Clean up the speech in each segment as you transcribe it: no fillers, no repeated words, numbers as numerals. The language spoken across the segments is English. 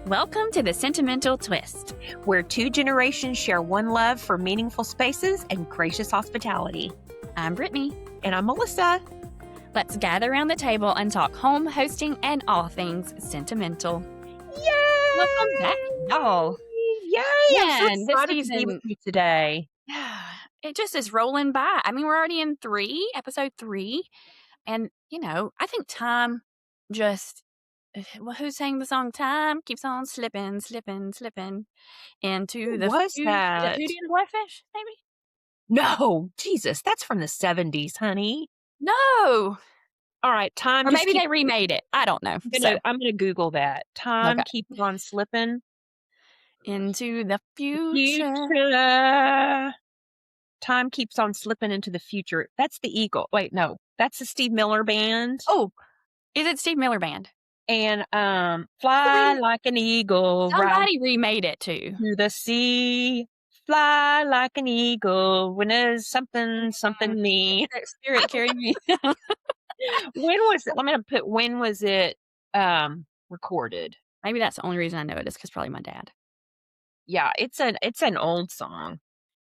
Welcome to the Sentimental Twist, where two generations share one love for meaningful spaces and gracious hospitality. I'm Brittany. And I'm Melissa. Let's gather around the table and talk home, hosting, and all things sentimental. Yay! Welcome back, y'all. Yay! I'm so excited to be with you today. It just is rolling by. I mean, we're already in episode 3. And, I think time just... Well, who sang the song "Time Keeps on Slipping, Slipping, Slipping" into the was Hootie that? and the Blowfish, maybe? No, Jesus, that's from the 70s, honey. No. All right, time. Or maybe they remade it. I don't know. I'm gonna Google that. Time keeps on slipping into the future. Time keeps on slipping into the future. That's the Eagle. Wait, no, that's the Steve Miller Band. Oh, is it Steve Miller Band? And fly like an eagle. Somebody remade it too. To the sea, fly like an eagle. When there's something me. Spirit carry me. When was it? I'm gonna put when was it recorded? Maybe that's the only reason I know it is because probably my dad. Yeah, it's an old song.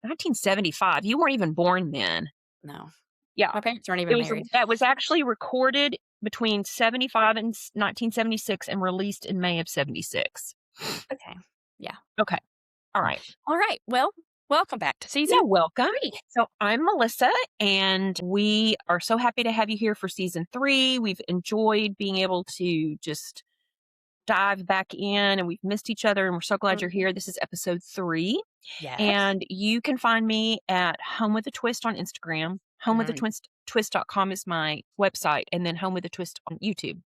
1975. You weren't even born then. No. Yeah, my parents weren't even married. That was actually recorded between 75 and 1976 and released in May of 76. Okay. Yeah. Okay. All right. Well, welcome back to season. Yeah, welcome. 3. So I'm Melissa, and we are so happy to have you here for season 3. We've enjoyed being able to just dive back in, and we've missed each other, and we're so glad you're here. This is episode 3. Yes. And you can find me at Home with a Twist on Instagram. HomeWithATwist.com is my website, and then Home with a Twist on YouTube.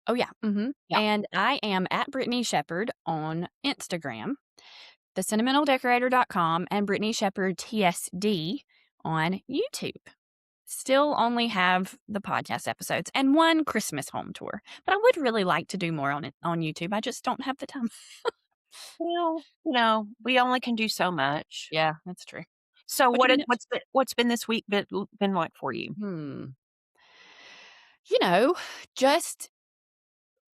Oh, yeah. Mm-hmm. Yeah. And I am at Brittany Shepherd on Instagram, thesentimentaldecorator.com, and Brittany Shepherd TSD on YouTube. Still only have the podcast episodes and one Christmas home tour, but I would really like to do more on YouTube. I just don't have the time. Well, we only can do so much. Yeah, that's true. So what's been this week been like for you? Just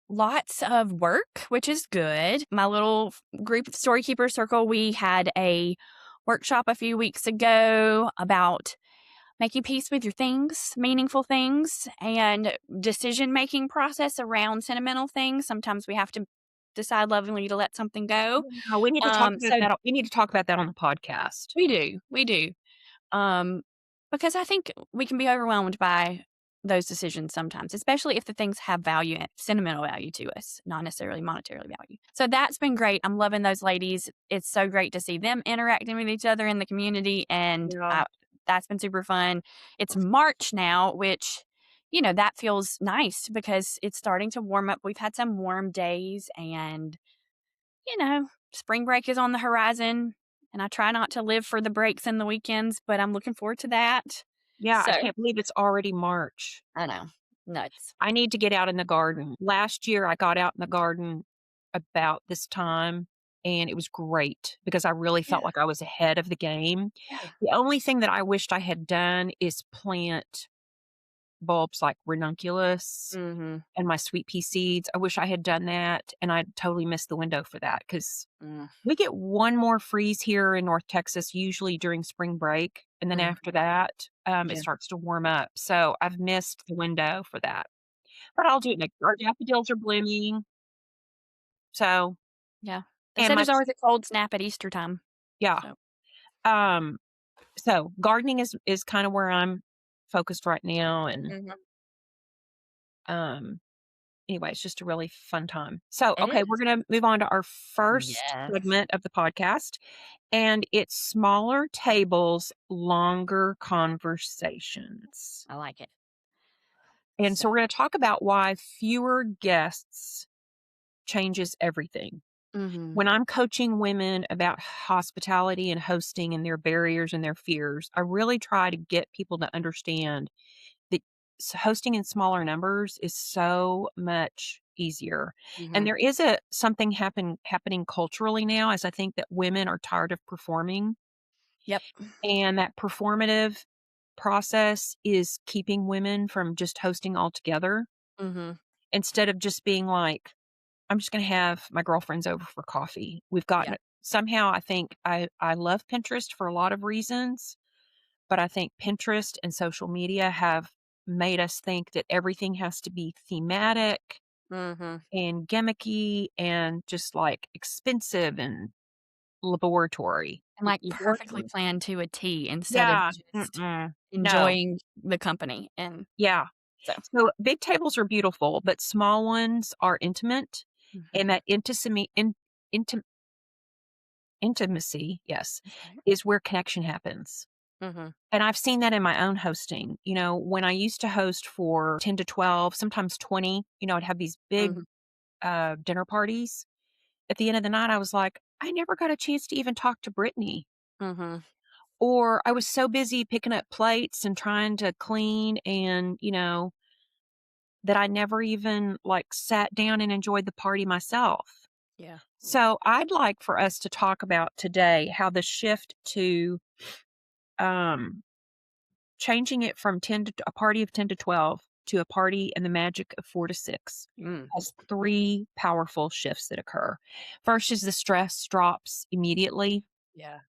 lots of work, which is good. My little group of Storykeeper Circle, we had a workshop a few weeks ago about making peace with your things, meaningful things, and decision-making process around sentimental things. Sometimes we have to decide lovingly to let something go. We need to talk about that. We need to talk about that on the podcast. We do. Because I think we can be overwhelmed by those decisions sometimes, especially if the things have value, sentimental value to us, not necessarily monetarily value. So that's been great. I'm loving those ladies. It's so great to see them interacting with each other in the community, and that's been super fun. It's March now, which, that feels nice because it's starting to warm up. We've had some warm days, and, spring break is on the horizon, and I try not to live for the breaks and the weekends, but I'm looking forward to that. Yeah, I can't believe it's already March. I know. Nuts. I need to get out in the garden. Last year, I got out in the garden about this time, and it was great because I really felt like I was ahead of the game. Yeah. The only thing that I wished I had done is plant bulbs like ranunculus and my sweet pea seeds. I wish I had done that, and I totally missed the window for that because we get one more freeze here in North Texas, usually during spring break, and then after that, it starts to warm up. So I've missed the window for that, but I'll do it next year. Our daffodils are blooming, so yeah. They said there's always a cold snap at Easter time. Yeah. So gardening is kind of where I'm focused right now, and anyway, it's just a really fun time. So we're gonna move on to our first segment of the podcast, and it's smaller tables, longer conversations. I like it. And so we're going to talk about why fewer guests changes everything. When I'm coaching women about hospitality and hosting and their barriers and their fears, I really try to get people to understand that hosting in smaller numbers is so much easier. And there is something happening culturally now, as I think that women are tired of performing. Yep. And that performative process is keeping women from just hosting altogether Mhm. instead of just being like, I'm just going to have my girlfriends over for coffee. We've Yeah. gotten somehow I think I love Pinterest for a lot of reasons, but I think Pinterest and social media have made us think that everything has to be thematic Mhm. and gimmicky and just like expensive and laboratory. And, like, You've heard perfectly of planned to a T instead of yeah, just mm-mm, no, enjoying the company, and yeah. so So big tables are beautiful, but small ones are intimate, and Mhm. that inti intimacy, yes, That's right. is where connection happens. Mhm. And I've seen that in my own hosting. When I used to host for 10 to 12, sometimes 20, I'd have these big Mhm. dinner parties. At the end of the night, I was like, I never got a chance to even talk to Brittany. Mhm. Or I was so busy picking up plates and trying to clean that I never even like sat down and enjoyed the party myself. Yeah. So I'd like for us to talk about today how the shift to um, changing it from a party of 10 to 12 to a party and the magic of 4 to 6 Mm. has three powerful shifts that occur. First is the stress drops immediately. Yeah.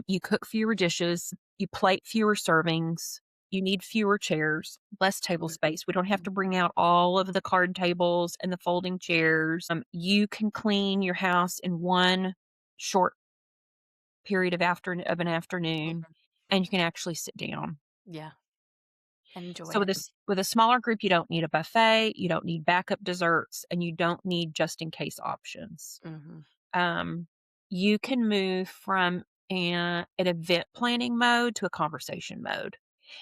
You cook fewer dishes, you plate fewer servings, you need fewer chairs, less table Mhm. space. We don't have to bring out all of the card tables and the folding chairs. You can clean your house in one short period of an afternoon, Mhm. and you can actually sit down. Yeah, enjoy So it. with a smaller group, you don't need a buffet, you don't need backup desserts, and you don't need just in case options. Mhm. Um, you can move from an event planning mode to a conversation mode.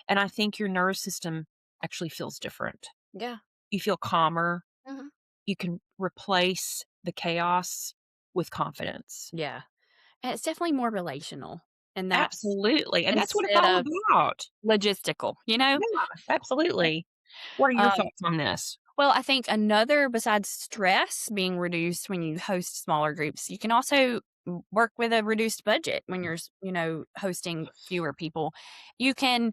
And I think your nervous system actually feels different. Yeah. You feel calmer. Mhm. You can replace the chaos with confidence. Yeah, and it's definitely more relational, and that's Absolutely. And that's what it's instead all of about. logistical, you know? Yeah, absolutely. What are your Um, thoughts on this? well, I think another besides stress being reduced when you host smaller groups, you can also work with a reduced budget when you're, hosting fewer people. You can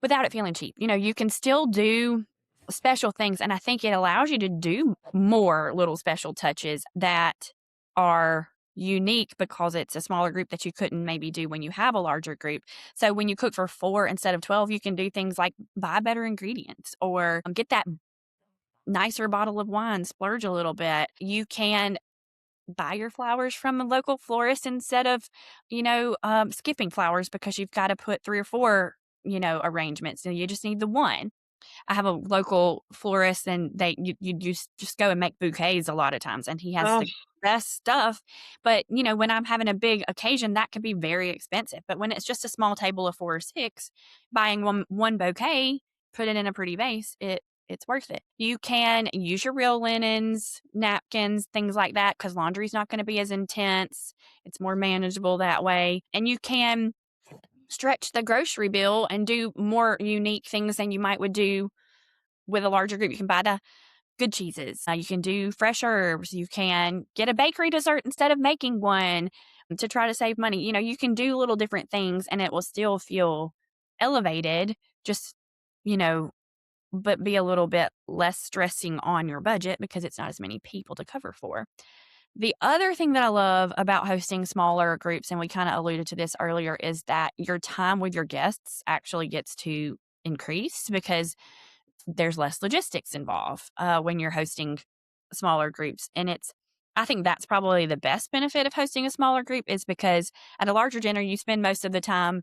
without it feeling cheap. You can still do special things, and I think it allows you to do more little special touches that are unique because it's a smaller group that you couldn't maybe do when you have a larger group. So when you cook for 4 instead of 12, you can do things like buy better ingredients or get that nicer bottle of wine, splurge a little bit. You can buy your flowers from a local florist instead of, skipping flowers because you've got to put 3 or 4, arrangements and you just need the one. I have a local florist and you just go and make bouquets a lot of times and he has Oh, the best stuff. But, when I'm having a big occasion, that could be very expensive. But when it's just a small table of 4 or 6, buying one bouquet, put it in a pretty vase, it's worth it. You can use your real linens, napkins, things like that, because laundry's not gonna be as intense. It's more manageable that way. And you can stretch the grocery bill and do more unique things than you might would do with a larger group. You can buy the good cheeses. You can do fresh herbs. You can get a bakery dessert instead of making one to try to save money. You can do little different things and it will still feel elevated, just, you know, but be a little bit less stressing on your budget because it's not as many people to cover for. The other thing that I love about hosting smaller groups, and we kind of alluded to this earlier, is that your time with your guests actually gets to increase because there's less logistics involved when you're hosting smaller groups. And I think that's probably the best benefit of hosting a smaller group is because at a larger dinner, you spend most of the time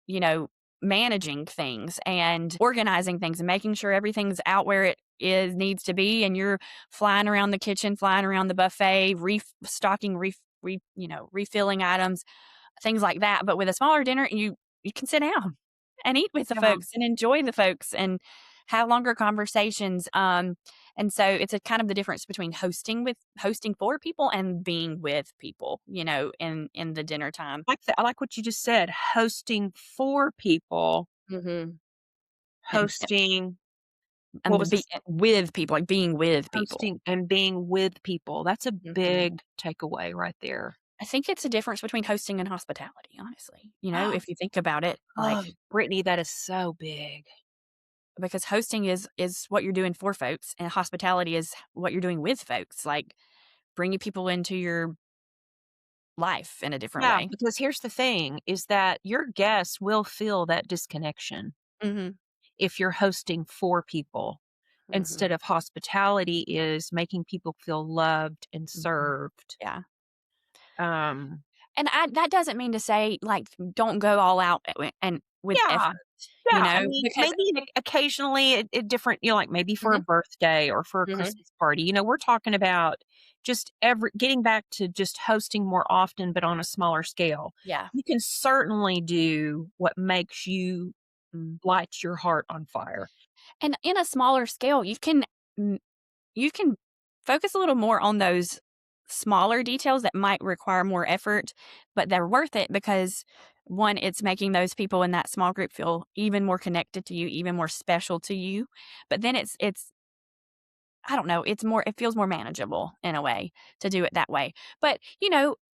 you know, managing things and organizing things and making sure everything's out where it is needs to be and you're flying around the kitchen, flying around the buffet, restocking, refilling items, things like that. But with a smaller dinner, you can sit down and eat with the yeah. folks and enjoy the folks and have longer conversations. And so it's a kind of the difference between hosting for people and being with people, in the dinner time. Like that. I like what you just said. Hosting for people, Mhm. And hosting what And was be this? with people, like being with people. Hosting and being with people. That's a Mhm. big takeaway right there. I think it's a difference between hosting and hospitality, honestly. Oh, If you think about it, like, Brittany, that is so big. because hosting is what you're doing for folks, and hospitality is what you're doing with folks, like, bringing people into your life in a different Yeah, way. because here's the thing is that your guests will feel that disconnection Mhm, if you're hosting for people mhm, instead of hospitality is making people feel loved and mhm. served. Yeah. Um, And that doesn't mean to say, like, don't go all out and with yeah, effort, yeah. I mean, because maybe occasionally a different, like maybe for a Mhm, birthday or for a mhm, Christmas party. We're talking about just getting back to just hosting more often, but on a smaller scale. yeah. You can certainly do what makes you Mm. light your heart on fire. And in a smaller scale, mm, you can focus a little more on those smaller details that might require more effort, but they're worth it because, 1, it's making those people in that small group feel even more connected to you, even more special to you, but then it's I don't know, it feels more manageable in a way to do it that way. But,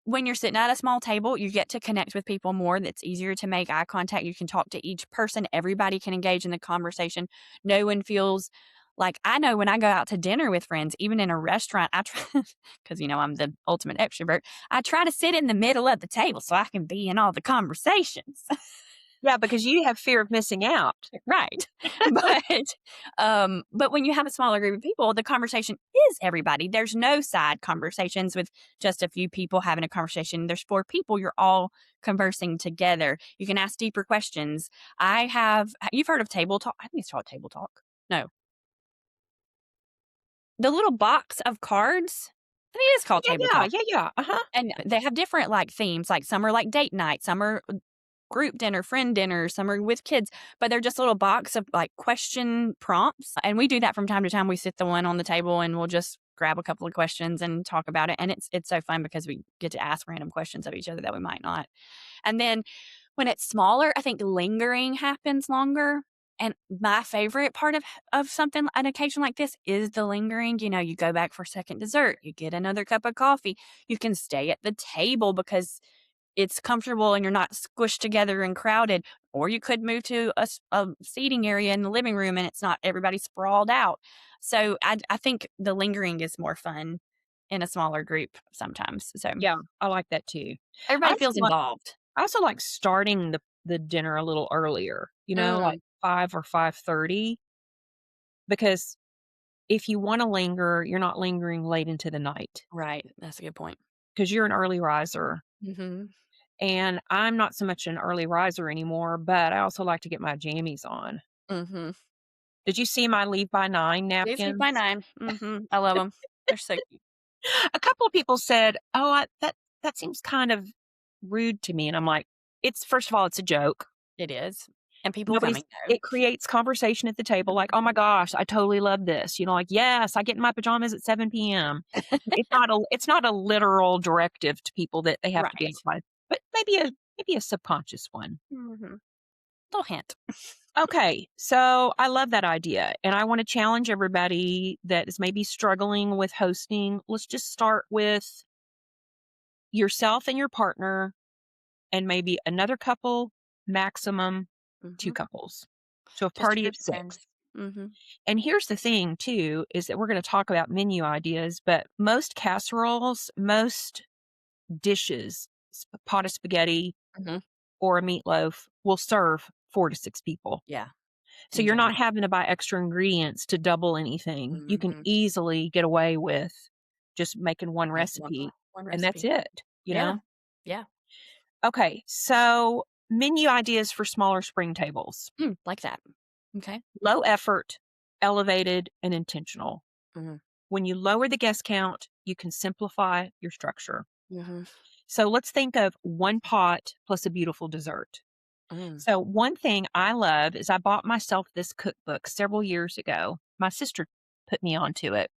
when you're sitting at a small table, you get to connect with people more. That's easier to make eye contact. You can talk to each person. Everybody can engage in the conversation. No one feels like I know when I go out to dinner with friends, even in a restaurant, I try because I'm the ultimate extrovert. I try to sit in the middle of the table so I can be in all the conversations. Yeah, because you have fear of missing out. Right. But when you have a smaller group of people, the conversation is everybody. There's no side conversations with just a few people having a conversation. There's 4 people, you're all conversing together. You can ask deeper questions. You've heard of table talk? I think it's called table talk. No. The little box of cards? I think it is called Yeah, table yeah, talk. yeah, yeah. Uh-huh. And they have different, like, themes, like, some are like date night, some are group dinner, friend dinner, some are with kids, but they're just a little box of, like, question prompts, and we do that from time to time. We sit the one on the table, and we'll just grab a couple of questions and talk about it, and it's so fun because we get to ask random questions of each other that we might not. And then when it's smaller, I think lingering happens longer, and my favorite part of something an occasion like this is the lingering. You go back for second dessert, you get another cup of coffee, you can stay at the table because it's comfortable and you're not squished together and crowded, or you could move to a seating area in the living room and it's not everybody sprawled out. So I think the lingering is more fun in a smaller group sometimes. So Yeah, I like that too. I everybody also feels like involved. I also like starting the dinner a little earlier, like Mm, 5 or 5:30, because if you wanna linger, you're not lingering late into the night right. That's a good point. because 'cause you're an early riser, Mhm. and I'm not so much an early riser anymore, but I also like to get my jammies on. Mhm. Did you see my leave by 9 Please keep my napkins? 9. Mhm. I love them. 'Em. They're so cute. A couple of people said, "Oh, that seems kind of rude to me," and I'm like, "It's first of all, it's a joke. It is. And people Nobody's coming know. it creates conversation at the table, like, "Oh my gosh, I totally love this," like, "Yes, I get in my pajamas at 7 p.m." It's not a literal directive to people that they have to be Right. outside, but maybe a subconscious one. Mhm. Little hint. Okay, so I love that idea, and I wanna challenge everybody that is maybe struggling with hosting. Let's just start with yourself and your partner and maybe another couple, maximum 2 Mhm. couples. So a Just a party of group of 6. friends. Mhm. And here's the thing too, is that we're gonna talk about menu ideas, but most casseroles, most dishes, pot of spaghetti Mhm. or a meatloaf will serve 4 to 6 people. Yeah. So In you're not general. having to buy extra ingredients to double anything. You can Mhm. easily get away with just making one Make one recipe, one and that's recipe. it, you Yeah. know? Yeah. Okay, so menu ideas for smaller spring tables. Like that. Okay. Low effort, elevated, and intentional. Mhm. When you lower the guest count, you can simplify your structure. Mhm. So let's think of one pot plus a beautiful dessert. Mm. So, one thing I love is I bought myself this cookbook several years ago. My sister put me onto it.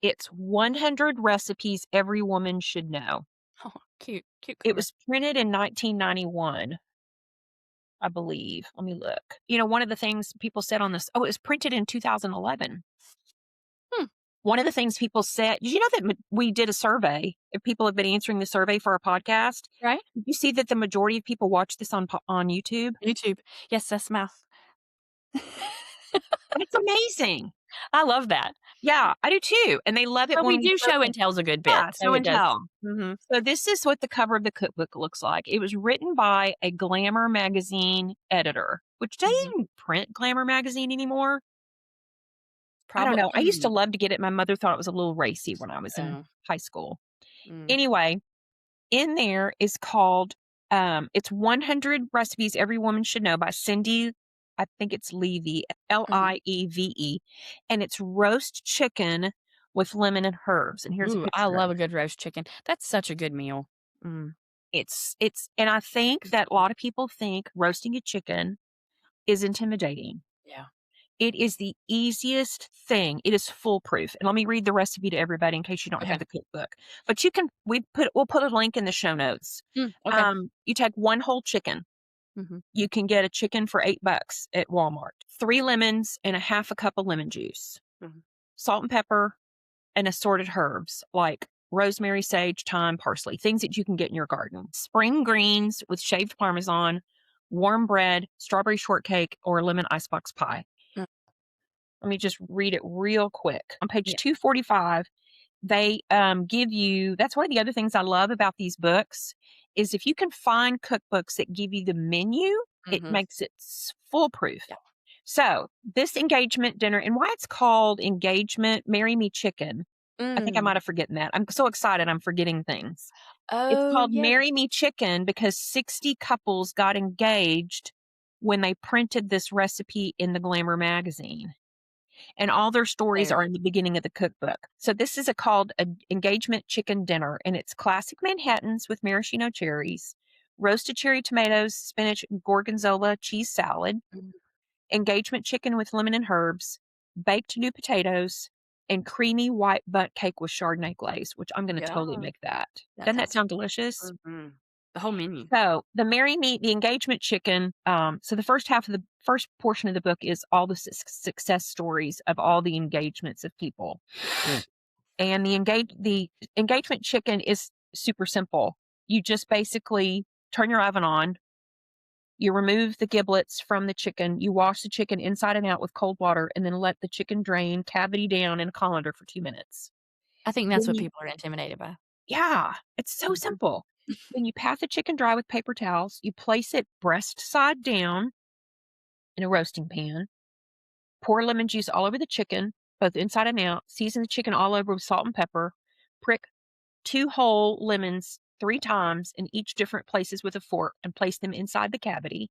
It's 100 recipes every woman should know. Oh, cute. Cute It cover. was printed in 1991, I believe. Let me look. One of the things people said on this, oh, it was printed in 2011. Hmm. One of the things people said, did you know that we did a survey? If people have been answering the survey for our podcast, Right? did you see that the majority of people watch this on YouTube? YouTube. Yes, that's mouth. And it's amazing. I love that. Yeah, I do too. And they love it But when we we do throw show in, and tells a good bit, yeah, so show it and does. tell. Mhm. So this is what the cover of the cookbook looks like. It was written by a Glamour magazine editor, which they Mhm. even print Glamour magazine anymore. I don't Probably. know. I used to love to get it. My mother thought it was a little racy when I was in Oh, high school. mm, Anyway, in there is called, it's 100 recipes every woman should know by Cindy. I think it's Levy, mhm. Lieve, and it's roast chicken with lemon and herbs. And here's a Ooh, I picture of love a it. good roast chicken. That's such a good meal. Mm, And I think that a lot of people think roasting a chicken is intimidating. yeah. It is the easiest thing. It is foolproof. And let me read the recipe to everybody in case you don't have Okay. the cookbook. But we'll put a link in the show notes. Okay. You take one whole chicken. Mhm. You can get a chicken for $8 at Walmart. 3 lemons and a half a cup of lemon juice. Mhm. Salt and pepper and assorted herbs like rosemary, sage, thyme, parsley, things that you can get in your garden. Spring greens with shaved parmesan, warm bread, strawberry shortcake, or lemon icebox pie. Mm, Let me just read it real quick. On page yeah. 245, they give you, that's one of the other things I love about these books is if you can find cookbooks that give you the menu, it Mhm. makes it foolproof. Yeah. So this engagement dinner, and why it's called engagement, marry me chicken. I think I Mm. might have forgotten that. I'm so excited I'm forgetting things. It's Oh, called yeah. Marry Me Chicken because 60 couples got engaged when they printed this recipe in the Glamour magazine. And all their stories There. are in the beginning of the cookbook. So this is called an engagement chicken dinner, and it's classic Manhattans with maraschino cherries, roasted cherry tomatoes, spinach, gorgonzola, cheese salad, Mm, engagement chicken with lemon and herbs, baked new potatoes, and creamy white butt cake with Chardonnay glaze, which I'm going to yeah. totally make that. That Doesn't that sounds sound delicious? mhm. The whole menu. So the Mary Meet, the engagement chicken. So the first portion of the book is all the success stories of all the engagements of people, and the engagement chicken is super simple. You just basically turn your oven on. You remove the giblets from the chicken. You wash the chicken inside and out with cold water, and then let the chicken drain cavity down in a colander for 2 minutes. I think that's Then what you, people are intimidated by. yeah, it's so Mhm. simple. Then you pat the chicken dry with paper towels. You place it breast side down in a roasting pan. Pour lemon juice all over the chicken, both inside and out. Season the chicken all over with salt and pepper. Prick 2 whole lemons 3 times in each different places with a fork and place them inside the cavity.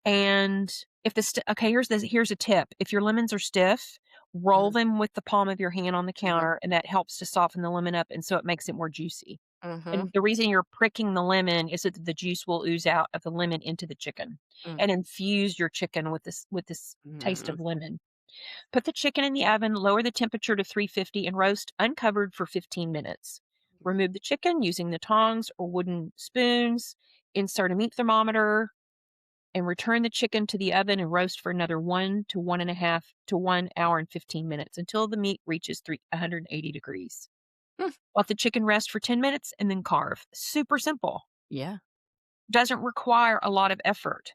And if okay, here's a tip. If your lemons are stiff, roll Mhm. them with the palm of your hand on the Mhm. counter, and that helps to soften the lemon up, and so it makes it more juicy. Mhm. And the reason you're pricking the lemon is that the juice will ooze out of the lemon into the chicken Mm. and infuse your chicken with this taste Mm. of lemon. Put the chicken in the oven, lower the temperature to 350, and roast uncovered for 15 minutes. Remove the chicken using the tongs or wooden spoons. Insert a meat thermometer and return the chicken to the oven and roast for another 1 to 1.5 to 1 hour and 15 minutes until the meat reaches 180 degrees. Mm. Let the chicken rest for 10 minutes and then carve. Super simple. Yeah. Doesn't require a lot of effort.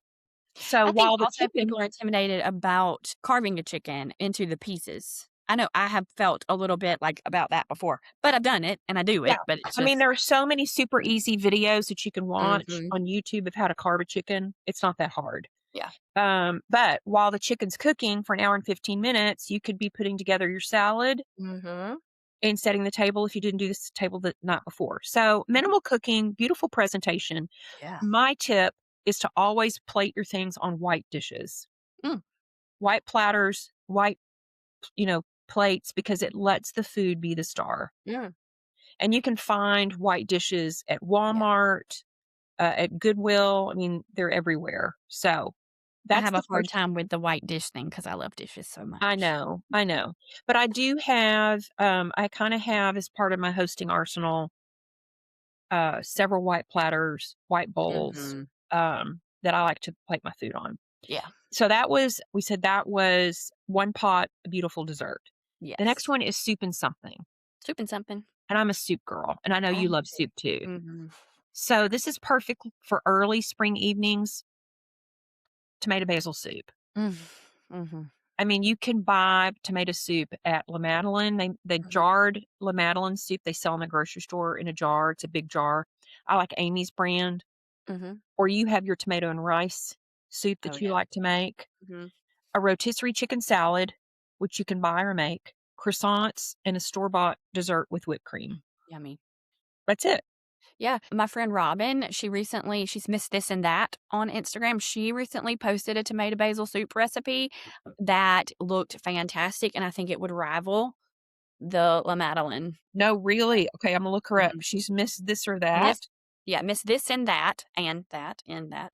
So I think while the also chicken, people are intimidated about carving a chicken into the pieces. I know I have felt a little bit like about that before, but I've done it and I do yeah, it, but it's I mean, just there are so many super mm, easy videos that you can watch mhm. on YouTube of how to carve a chicken. It's not that hard. Yeah. But while the chicken's cooking for an hour and 15 minutes, you could be putting together your salad Mhm. and setting the table if you didn't do this table the night before. So Mhm. minimal cooking, beautiful presentation. Yeah. My tip is to always plate your things on white dishes, Mm. white platters, white, plates, because it lets the food be the star. Mm. And you can find white dishes at Yeah. Walmart, at Goodwill. I mean, they're everywhere. So I that's have the a hard first. time with the white dish thing because I love dishes so much. I know. But I do have, I kind of have as part of my hosting arsenal, several white platters, white bowls, Mhm. that I like to plate my food on. Yeah. So we said that was one pot, a beautiful dessert. The next Yes. one is soup and something, Soup and something. and I'm a soup girl, and I know I you am love too. soup too. Mhm. So this is perfect for early spring evenings, tomato basil soup. Mm. Mhm. I mean, you can buy tomato soup at La Madeleine. The Mhm. jarred La Madeleine soup they sell in the grocery store in a jar. It's a big jar. I like Amy's brand. Mhm. Or you have your tomato and rice soup Oh, that you yeah. like to make. Mhm. A rotisserie chicken salad, which you can buy or make. Croissants and a store bought dessert with whipped cream. Yummy. That's it. Yeah, my friend Robin, she's missed this and that on Instagram. She recently posted a tomato basil soup recipe that looked fantastic, and I think it would rival the La Madeleine. No, really? Okay, I'm gonna look her up. Mhm. She's missed this or that. Miss Yeah, miss this and that, and that, and that.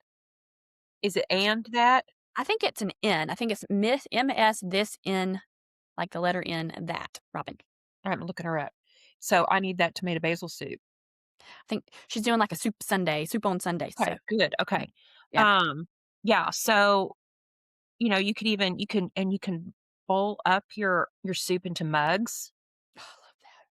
Is it and that? I think it's an N. I think it's Miss MS this N, like the letter N, that, Robin. I'm looking her up. So I need that tomato basil soup. I think she's doing like a soup Sunday, soup on Sunday, so Okay, good. yeah. Okay. Yeah. Um, yeah, so, you could even you can bowl up your soup into mugs, Oh, I love that.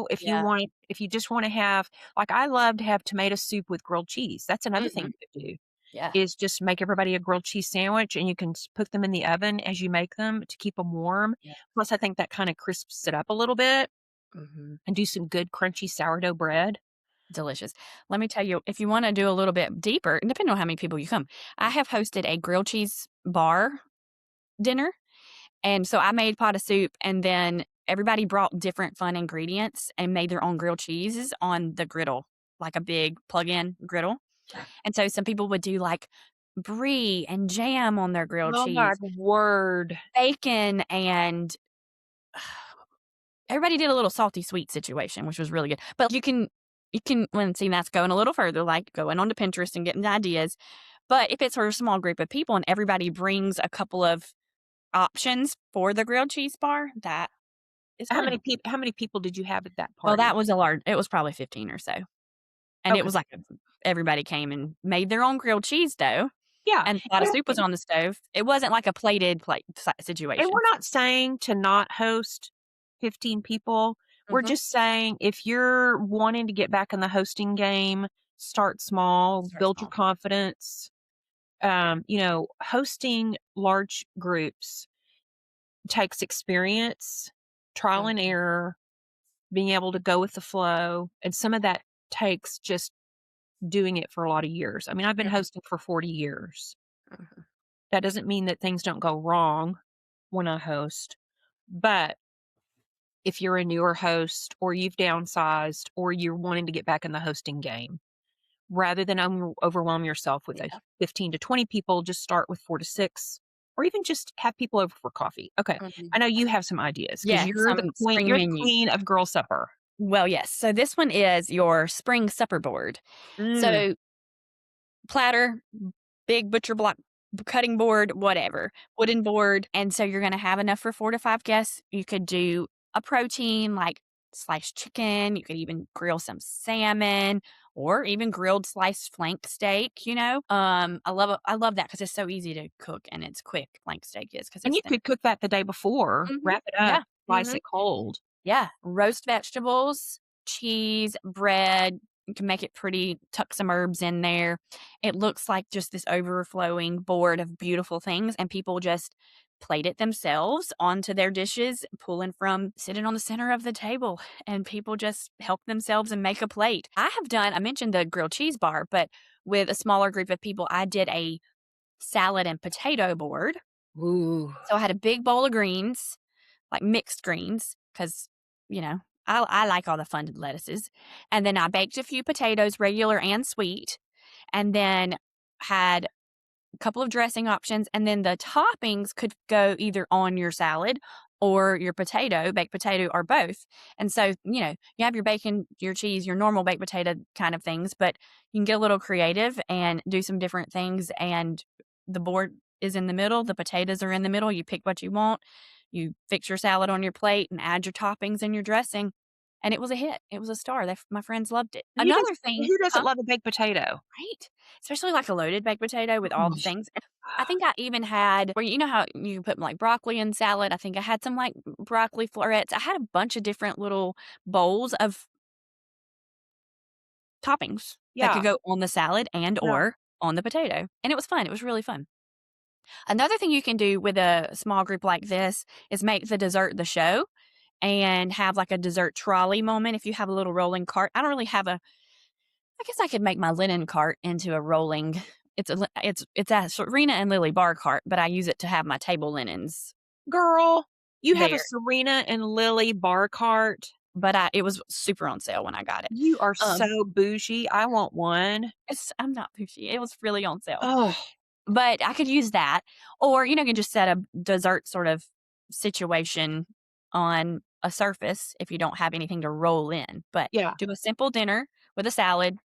if Yeah. if you just wanna have like, I love to have tomato soup with grilled cheese. That's another thing Mhm. you could do, Yeah. is just make everybody a grilled cheese sandwich, and you can put them in the oven as you make them to keep them warm. Yeah. Plus, I think that kinda crisps it up a little bit, Mhm. and do some good crunchy sourdough bread. Delicious. Let me tell you, if you wanna do a little bit deeper, and depending on how many people you come, I have hosted a grilled cheese bar dinner, and so I made pot of soup, and then everybody brought different fun ingredients and made their own grilled cheeses on the griddle, like a big plug-in griddle, and so some people would do, like, brie and jam on their grilled Oh my cheese, word. bacon, and everybody did a little salty sweet situation, which was really good. But you can when see that's going a little further, like going onto Pinterest and getting ideas. But if it's for a small group of people and everybody brings a couple of options for the grilled cheese bar, that is fun. How many people did you have at that Well, party? that was a large it was probably 15 or so. And it Okay. was like everybody came and made their own grilled cheese dough, Yeah, and a pot of soup was on the stove. It wasn't like a plated plate and situation. we're not saying to not host 15 people. We're Mhm. just saying if you're wanting to get back in the hosting game, start small, Start build your small. confidence. Hosting large groups takes experience, trial and Mhm. error, being able to go with the flow, and some of that takes just doing it for a lot of years. I mean, I've been Mhm. hosting for 40 years. Mhm. That doesn't mean that things don't go wrong when I host, but if you're a newer host or you've downsized or you're wanting to get back in the hosting game, rather than overwhelm yourself with a Yeah. 15 to 20 people, just start with 4 to 6 or even just have people over for coffee. Okay. I Mhm. know you have some ideas because Yeah, some spring you're the menu. queen of girl supper. Well, yes. So this one is your spring supper board. Mm. So platter, big butcher block cutting board, whatever, wooden board, and so you're gonna have enough for 4 to 5 guests. You could do a protein like sliced chicken, you could even grill some salmon or even grilled sliced flank steak, you know? I love that because it's so easy to cook and it's quick, flank steak is because And it's you thin. could cook that the day before, Mhm. wrap it up, Yeah. slice Mhm. it cold. Yeah, roast vegetables, cheese, bread. You can make it pretty, tuck some herbs in there. It looks like just this overflowing board of beautiful things, and people just plate it themselves onto their dishes, pulling from sitting on the center of the table, and people just help themselves and make a plate. I mentioned the grilled cheese bar, but with a smaller group of people, I did a salad and potato board. Ooh. So I had a big bowl of greens, like mixed greens, because I like all the funded lettuces, and then I baked a few potatoes, regular and sweet, and then had a couple of dressing options, and then the toppings could go either on your salad or your baked potato, or both. And so, you have your bacon, your cheese, your normal baked potato kind of things, but you can get a little creative and do some different things. And the board is in the middle, the potatoes are in the middle. You pick what you want, you fix your salad on your plate and add your toppings and your dressing, and it was a hit. It was a star. My friends loved it. Who does Another thing, who doesn't huh? love a baked potato? Right? Especially like a loaded baked potato with all Oh, the things. And I think I even had where you know how you put like broccoli in salad. I think I had some like broccoli florets. I had a bunch of different little bowls of toppings that could yeah, go on the salad and yeah. or on the potato. And it was fun. It was really fun. Another thing you can do with a small group like this is make the dessert the show and have like a dessert trolley moment if you have a little rolling cart. I don't really have a I guess I could make my linen cart into a rolling it's a Serena and Lily bar cart, but I use it to have my table linens Girl, you have a there. Serena and Lily bar cart. But it was super on sale when I got it. You are Um, so bougie. I want one. I'm not pushy. It was really on sale. Oh, But I could use that, or, you know, you can just set a dessert sort of situation on a surface if you don't have anything to roll in, but yeah. do a simple dinner with a salad,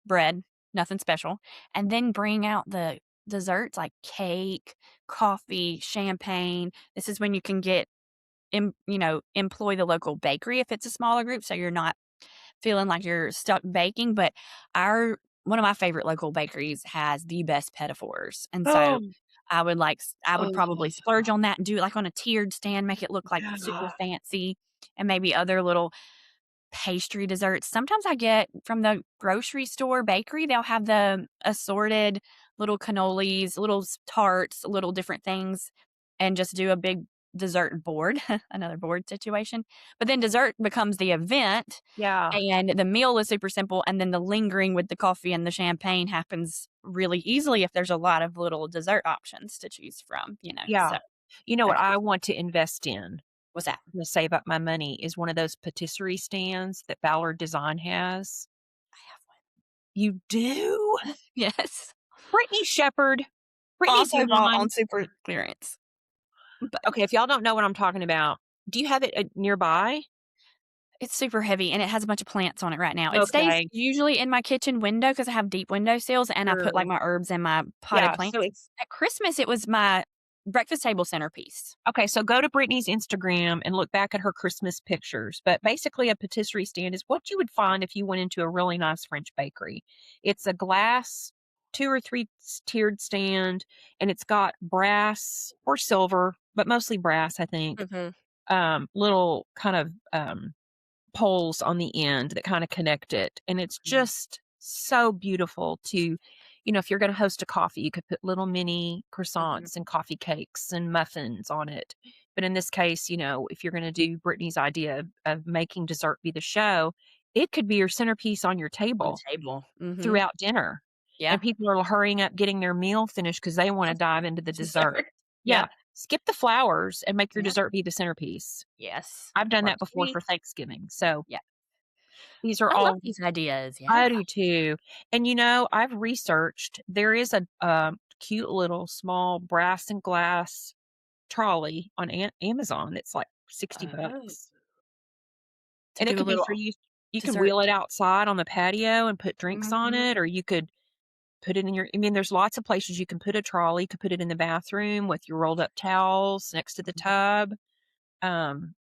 bread, nothing special, and then bring out the desserts like cake, coffee, champagne. This is when you can employ the local bakery if it's a smaller group, so you're not feeling like you're stuck baking, but our one of my favorite local bakeries has the best petit fours, and so Oh, I would oh, probably splurge on that and do it, like, on a tiered stand, make it look, like, super yeah. fancy, and maybe other little pastry desserts. Sometimes I get from the grocery store bakery, they'll have the assorted little cannolis, little tarts, little different things, and just do a big dessert board, another board situation. But then dessert becomes the event, Yeah, and the meal is super simple, and then the lingering with the coffee and the champagne happens really easily if there's a lot of little dessert options to choose from, yeah. so You know what that I want to invest in what's that? to save up my money is one of those patisserie stands that Ballard Design has. I have You do? one. Yes. Brittany Shepherd. Brittany Also bought Design. on super clearance. But Okay, if y'all don't know what I'm talking about, do you have it, nearby? it's super heavy, and it has a bunch of plants on it right now. It stays Okay, usually in my kitchen window because I have deep window sills, and I put, like, sure. my herbs and my potted Yeah, so plants. it's At Christmas, it was my breakfast table centerpiece. okay, so go to Brittany's Instagram and look back at her Christmas pictures. But basically, a patisserie stand is what you would find if you went into a really nice French bakery. It's a glass, two or three tiered stand, and it's got brass or silver, but mostly brass, I think. Mhm, Little kind of poles on the end that kind of connect it. And it's mhm, just so beautiful to, if you're going to host a coffee, you could put little mini mhm, croissants and coffee cakes and muffins on it. But in this case, if you're going to do Brittany's idea of making dessert be the show, it could be your centerpiece on your on the table table. Mhm. throughout dinner. Yeah. And people are hurrying up getting their meal finished because they want to dive into the dessert. Dessert. Yeah. Yep. Skip the flowers and make your Yep. dessert be the centerpiece. Yes. I've done Or that before for sweets. Thanksgiving. So Yeah. these are I love all these ideas, yeah. I do too. And I've researched there is a cute little small brass and glass trolley on Amazon that's like 60 Oh. bucks. To And it do a could be little for you can dessert. wheel it outside on the patio and put drinks on Mhm, it, or you could put it in I mean, there's lots of places you can put a trolley. You could put it in the bathroom with your rolled up towels next to the mhm, tub.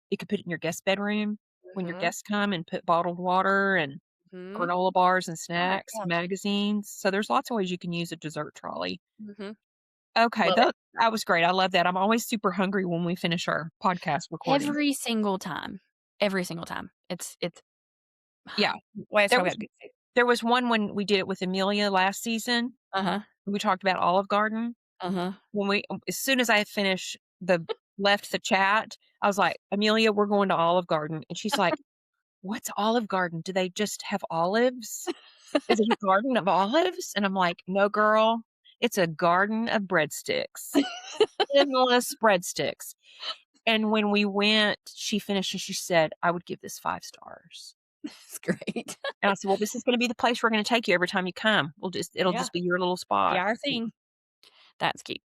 You could put it in your guest bedroom when your mhm, guests come and put bottled water and mhm. granola bars and Right, snacks, yeah. magazines. So there's lots of ways you can use a dessert trolley. Mhm. Okay, Love it. that was great. I love that. I'm always super hungry when we finish our podcast recording. Every single time. Every single time. It's Yeah, way it's there probably was got good food. there was one when we did it with Amelia last season. Uh-huh, We talked about Olive Garden. uh-huh. When as soon as I finished left the chat, I was like, Amelia, we're going to Olive Garden, and she's like, "What's Olive Garden? Do they just have olives? Is it a garden of olives?" And I'm like, "No, girl, it's a garden of breadsticks, endless breadsticks." And when we went, she finished and she said, "I would give this 5 stars." It's great. And I said, "Well, this is gonna be the place we're gonna take you every time you come. It'll Yeah, just be your little be spot." our thing. That's cute.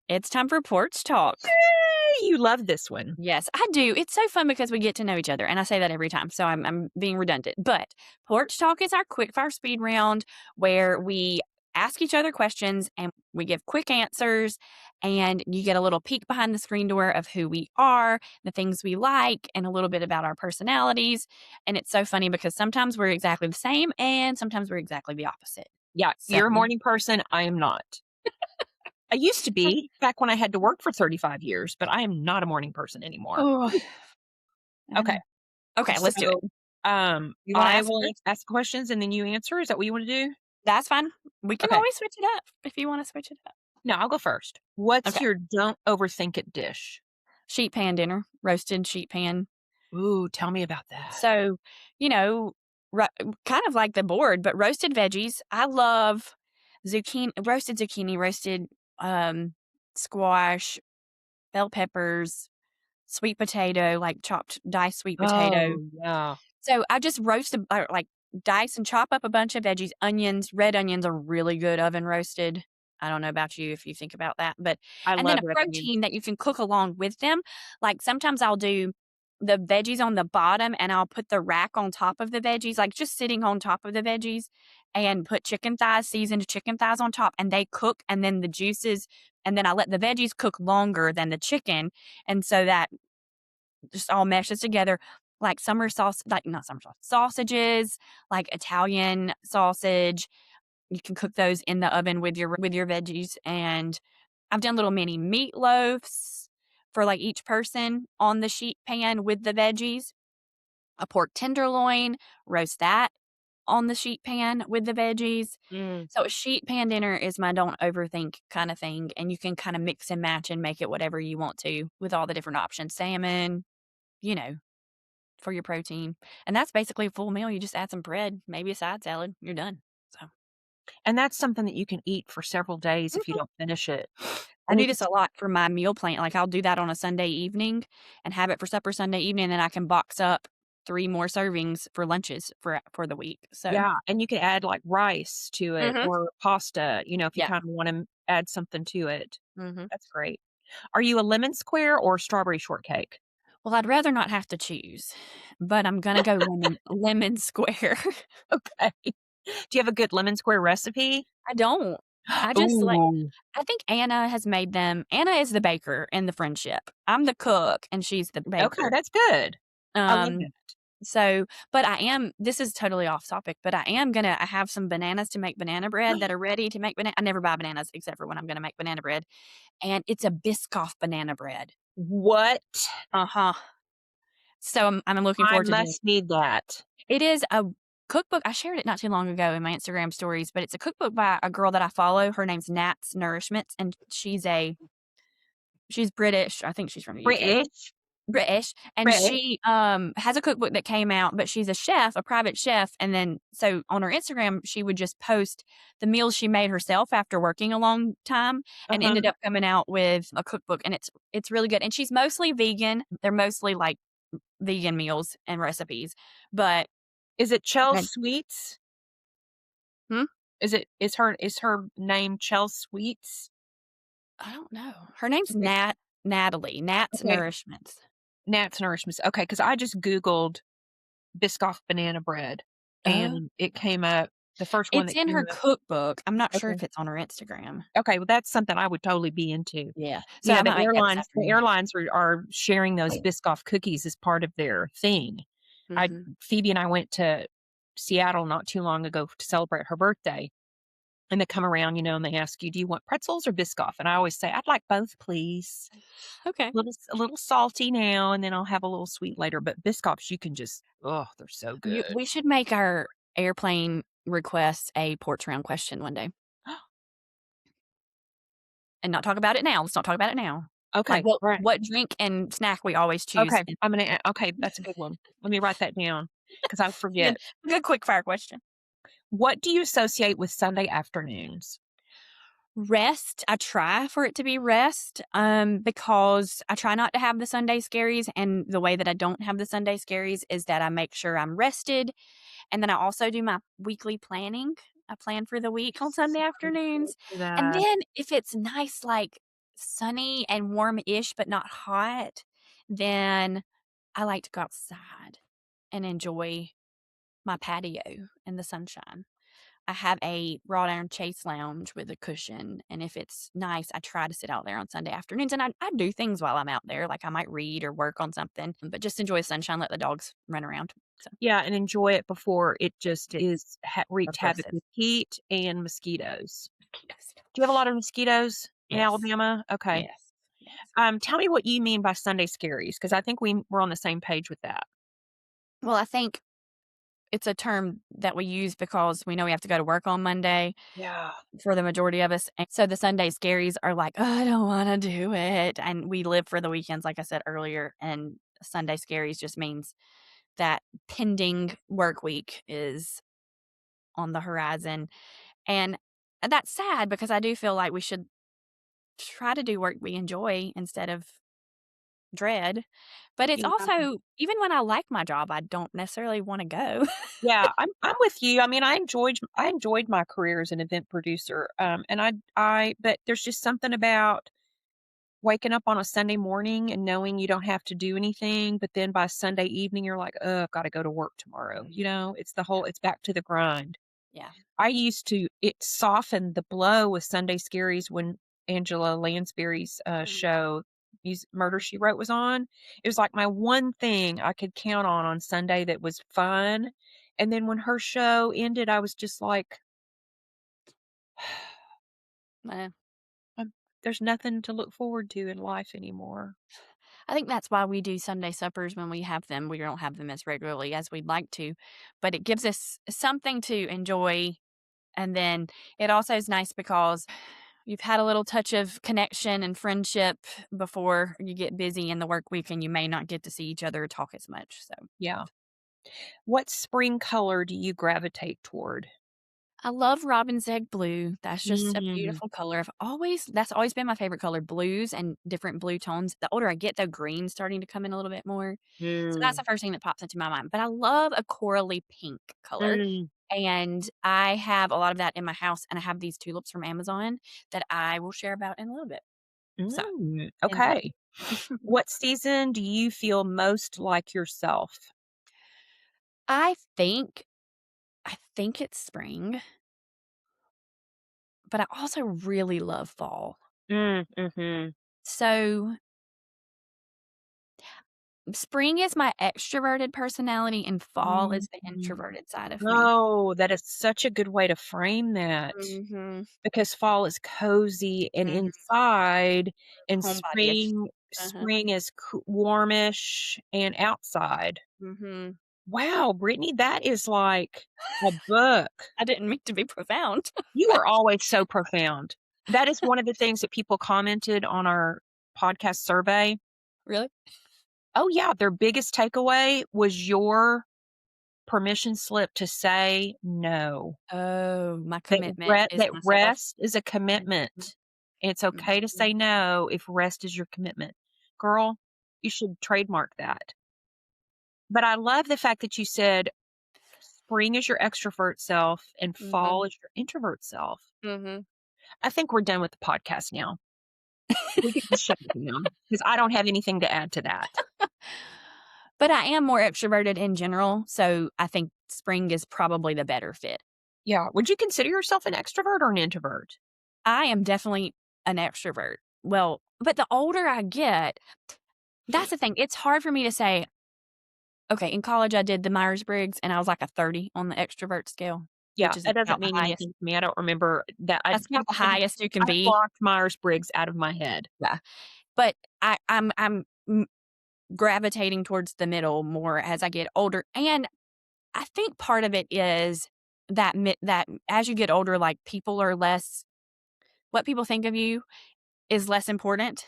It's time for porch talk. Yay! You love this one. Yes, I do. It's so fun because we get to know each other, and I say that every time, so I'm being redundant. But Porch Talk is our quick fire speed round where we ask each other questions and we give quick answers, and you get a little peek behind the screen door of who we are, the things we like, and a little bit about our personalities. And it's so funny because sometimes we're exactly the same and sometimes we're exactly the opposite. Yeah, So, you're a morning person, I am not. I used to be back when I had to work for 35 years, but I am not a morning person anymore. oh, I Okay. know. Okay, let's do it. So, You want to I ask will first? ask questions and then you answer. Is that what you want to do? That's fine. We can Okay. always switch it up if you want to switch it up. No, I'll go first. What's Okay. your don't overthink it dish? Sheet pan dinner, roasted sheet pan. Ooh, tell me about that. So, you know, ro kind of like the board, but roasted veggies. I love zucchini, roasted, squash, bell peppers, sweet potato, like chopped, diced sweet potato. Oh, yeah. So I just roast or like dice and chop up a bunch of veggies. Onions, red onions are really good oven roasted. I don't know about you if you think about that, but I and then love a red onions. protein that you can cook along with them. Like sometimes I'll do the veggies on the bottom and I'll put the rack on top of the veggies, like just sitting on top of the veggies and put chicken thighs, seasoned chicken thighs on top and they cook and then the juices and then I let the veggies cook longer than the chicken. And so that just all meshes together like summer sauce, like not summer sauce, sausages, like Italian sausage. You can cook those in the oven with your veggies. And I've done little mini meatloaves for like each person on the sheet pan with the veggies. A pork tenderloin, roast that on the sheet pan with the veggies. Mm. So a sheet pan dinner is my don't overthink kind of thing. And you can kind of mix and match and make it whatever you want to with all the different options. Salmon, you know, for your protein. And that's basically a full meal. You just add some bread, maybe a side salad, you're done. So And that's something that you can eat for several days if you mhm. don't finish it. I And do if this it's a lot for my meal plan. Like I'll do that on a Sunday evening and have it for supper Sunday evening, and then I can box up 3 more servings for lunches for the week. So yeah, and you can add, like, rice to it mhm. or pasta, if you Yeah. kinda wanna add something to it. Mhm. That's great. Are you a lemon square or strawberry shortcake? Well, I'd rather not have to choose, but I'm gonna go lemon square. Okay. Do you have a good lemon square recipe? I don't. I just like Ooh, I think Anna has made them. Anna is the baker in the friendship. I'm the cook and she's the okay, baker. that's good. I love Um, that. so but I am this is totally off topic, but I have some bananas to make banana bread that are ready to make banana I never buy bananas except for when I'm gonna make banana bread, and it's a Biscoff banana bread. What? Uh-huh. So I'm looking I forward to doing must need that. it is a cookbook. I shared it not too long ago in my Instagram stories, but it's a cookbook by a girl that I follow. Her name's Nat's Nourishments, and she's British. I think she's from the UK. British? British, and British? she, has a cookbook that came out, but she's a chef, a private chef, and then so on her Instagram, she would just post the meals she made herself after working a long time and Uh-huh. ended up coming out with a cookbook, and it's really good, and she's mostly vegan. They're mostly, like, vegan meals and recipes, but Is it Chell and Sweets? hmm? Is her name Chell Sweets? I don't know. Her name's Okay, Natalie, Nat's okay. Nourishments. Nat's Nourishments. Okay, because I just Googled Biscoff banana bread, Oh. and it came up the first one It's that in came her up. cookbook. I'm not sure Okay. if it's on her Instagram. Okay, well, that's something I would totally be into. Yeah. So You I know, might the make that this airlines the afternoon. airlines are sharing those Biscoff cookies as part of their thing. I Mhm. Phoebe and I went to Seattle not too long ago to celebrate her birthday, and they come around, and they ask you, "Do you want pretzels or Biscoff?" And I always say, "I'd like both, please. Okay. A little salty now, and then I'll have a little sweet later." But Biscoffs, you can just oh, they're so good. We should make our airplane requests a porch round question one day and not talk about it now. Let's not talk about it now. Like Okay, right. what drink and snack we always choose. Okay, okay, that's a good one. Let me write that down because I Good, forget. good quick fire question. What do you associate with Sunday afternoons? Rest. I try for it to be rest, because I try not to have the Sunday scaries. And the way that I don't have the Sunday scaries is that I make sure I'm rested. And then I also do my weekly planning. I plan for the week on Sunday So good afternoons. for And that. then if it's nice, like sunny and warm-ish, but not hot, then I like to go outside and enjoy my patio and the sunshine. I have a wrought iron chase lounge with a cushion, and if it's nice, I try to sit out there on Sunday afternoons, and I do things while I'm out there, like I might read or work on something, but just enjoy the sunshine, let the dogs run around, so Yeah, and enjoy it before it just it's is wreaks havoc oppressive. with heat and mosquitoes. Yes. Do you have a lot of mosquitoes in Yes. Alabama? Okay. Yes. Yes. Tell me what you mean by Sunday scaries, because I think we're on the same page with that. Well, I think it's a term that we use because we know we have to go to work on Monday Yeah. for the majority of us, and so the Sunday scaries are like, "Oh, I don't wanna do it," and we live for the weekends, like I said earlier, and Sunday scaries just means that pending work week is on the horizon, and that's sad because I do feel like we should try to do work we enjoy instead of dread, but it's Yeah. also even when I like my job, I don't necessarily wanna go. Yeah, I'm with you. I mean, I enjoyed my career as an event producer, and but there's just something about waking up on a Sunday morning and knowing you don't have to do anything, but then by Sunday evening, you're like, "Oh, I've gotta go to work tomorrow." Mhm. Yeah, It's back to the grind. yeah. I used to it softened the blow with Sunday Scaries when Angela Lansbury's, Mhm. show, Murder, She Wrote was on. It was like my one thing I could count on Sunday that was fun, and then when her show ended, I was just like, Eh, There's nothing to look forward to in life anymore." I think that's why we do Sunday suppers when we have them. We don't have them as regularly as we'd like to, but it gives us something to enjoy, and then it also is nice because you've had a little touch of connection and friendship before you get busy in the work week, and you may not get to see each other or talk as much, so Yeah. What spring color do you gravitate toward? I love robin's egg blue. That's just a Mm. beautiful color. That's always been my favorite color, blues and different blue tones. The older I get, though, green's starting to come in a little bit more. So that's Mm. the first thing that pops into my mind. But I love a corally pink color. Mm. And I have a lot of that in my house, and I have these tulips from Amazon that I will share about in a little bit. So Mm. enjoy. Okay. What season do you feel most like yourself? I think I think it's spring, but I also really love fall. Mhm. So spring is my extroverted personality and fall is the Mhm. introverted side of me. Oh, that is such a good way to frame that, Mhm. because fall is cozy and Mhm. inside, and Homebody-ish. Uh-huh. spring is warmish and outside. Mhm. Wow, Brittany, that is like a book. I didn't mean to be profound. You are always so profound. That is one of the things that people commented on our podcast survey. Really? Oh, yeah, their biggest takeaway was your permission slip to say no. Oh, my commitment is That myself. rest is a Mhm. commitment. It's okay to Mhm. say no if rest is your commitment. Girl, you should trademark that. But I love the fact that you said spring is your extrovert self and fall Mhm. is your introvert self. Mhm. I think we're done with the podcast now. We can just shut it down because I don't have anything to add to that. But I am more extroverted in general, so I think spring is probably the better fit. Yeah. Would you consider yourself an extrovert or an introvert? I am definitely an extrovert. Well, but the older I get, that's the thing. It's hard for me to say, okay, in college, I did the Myers-Briggs, and I was like a 30 on the extrovert scale, Yeah, which is that doesn't about the mean highest. anything to me. I don't remember that. That's about the highest you can I be. blocked Myers-Briggs out of my head. Yeah. But I'm gravitating towards the middle more as I get older, and I think part of it is that as you get older, like, people are less what people think of you is less important,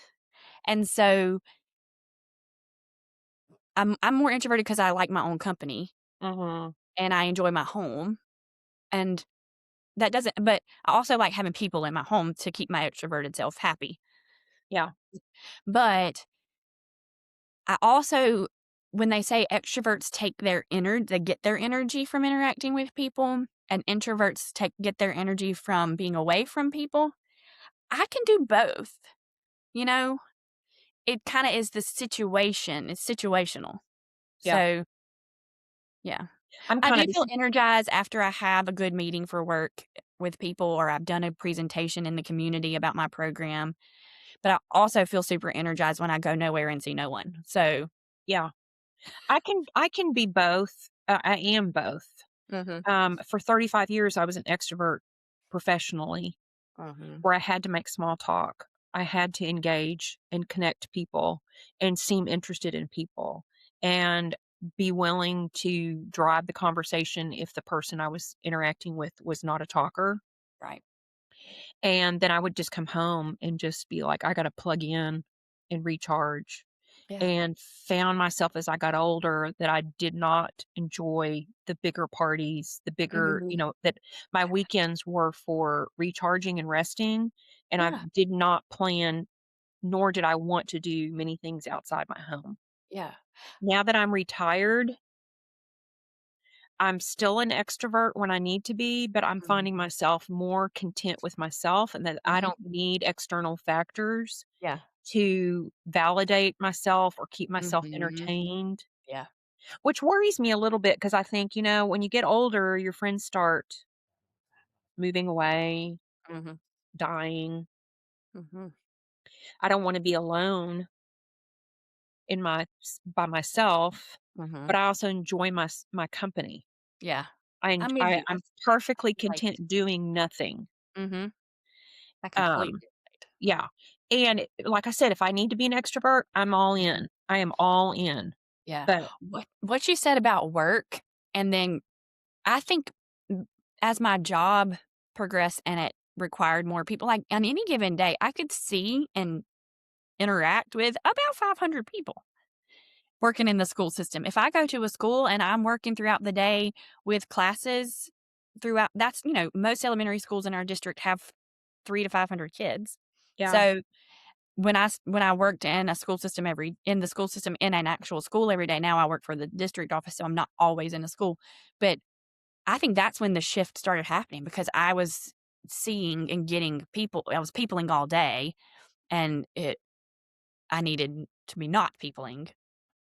and so I'm more introverted because I like my own company, Mhm. and I enjoy my home, and that doesn't but I also like having people in my home to keep my extroverted self happy. Yeah. But I also when they say extroverts they get their energy from interacting with people, and introverts get their energy from being away from people, I can do both, you know? It kinda is the situation, it's situational. Yeah. So, yeah. I'm I kinda do the feel energized after I have a good meeting for work with people or I've done a presentation in the community about my program, but I also feel super energized when I go nowhere and see no one. So yeah. I can be both. I am both. mhm, For 35 years, I was an extrovert professionally, mhm, where I had to make small talk. I had to engage and connect to people and seem interested in people and be willing to drive the conversation if the person I was interacting with was not a talker. right. And then I would just come home and just be like, I got to plug in and recharge. Yeah. And found myself as I got older that I did not enjoy the bigger parties, the bigger, Mhm. that my weekends were for recharging and resting. And I Yeah, did not plan, nor did I want to do many things outside my home. yeah. Now that I'm retired, I'm still an extrovert when I need to be, but I'm Mhm, finding myself more content with myself and that I mhm. don't need external factors Yeah. to validate myself or keep myself Mhm. entertained, Yeah. which worries me a little bit because I think, when you get older, your friends start moving away, Mhm, dying. mhm, I don't want to be alone by myself, mhm. but I also enjoy my company. Yeah. I'm with you. I'm I perfectly relate. content doing nothing. Mhm. I Um, completely relate. yeah. And like I said, if I need to be an extrovert, I'm all Mhm. in. I am all in. Yeah. But What you said about work, and then I think m as my job progressed and it required more people, like, on any given day, I could see and interact with about 500 people working in the school system. If I go to a school and I'm working throughout the day with classes throughout that's most elementary schools in our district have 3 to 500 kids. yeah, So, when I worked in the school system in an actual school every day, now I work for the district office, so I'm not always in a school, but I think that's when the shift started happening because I was seeing and getting people I was peopling all day, and I needed to be not peopling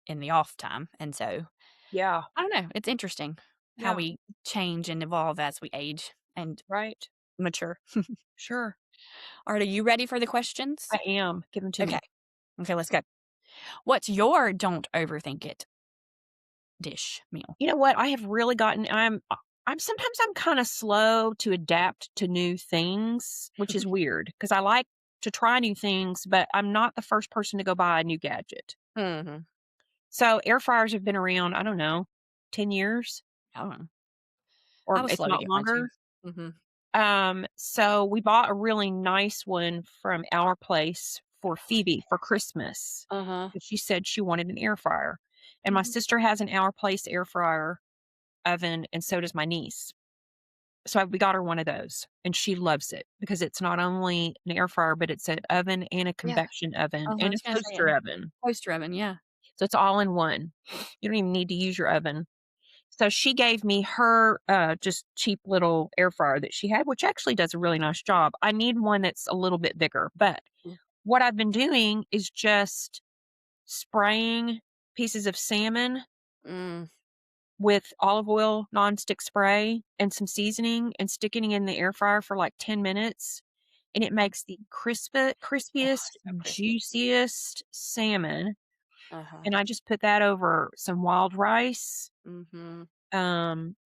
in the off time, and so, yeah, I don't know, it's interesting how yeah, we change and evolve as we age and right. mature. Sure. Alright, are you ready for the questions? I am. Give them to Okay. me. Okay, let's go. What's your don't overthink it dish meal? You know what? I have really gotten I'm sometimes I'm kinda slow to adapt to new things, which is weird because I like to try new things, but I'm not the first person to go buy a new gadget. Mhm. So, air fryers have been around, I don't know, 10 years Oh, or I was if slow to not get mine too. longer. Mhm. So we bought a really nice one from our place for Phoebe for Christmas. Uh-huh. And she said she wanted an air fryer. And my Mhm. sister has an Our Place air fryer oven, and so does my niece. So we got her one of those, and she loves it because it's not only an air fryer, but it's an oven and a Yeah. convection oven I and a was gonna say toaster it. oven. Toaster oven, yeah. So it's all in one. You don't even need to use your oven. So she gave me her, just cheap little air fryer that she had, which actually does a really nice job. I need one that's a little bit bigger, but Mm. what I've been doing is just spraying pieces of salmon Mm. with olive oil nonstick spray and some seasoning and sticking it in the air fryer for like 10 minutes. And it makes the Oh, crispiest, so crispy. juiciest salmon. Uh-huh. And I just put that over some wild rice. Mhm.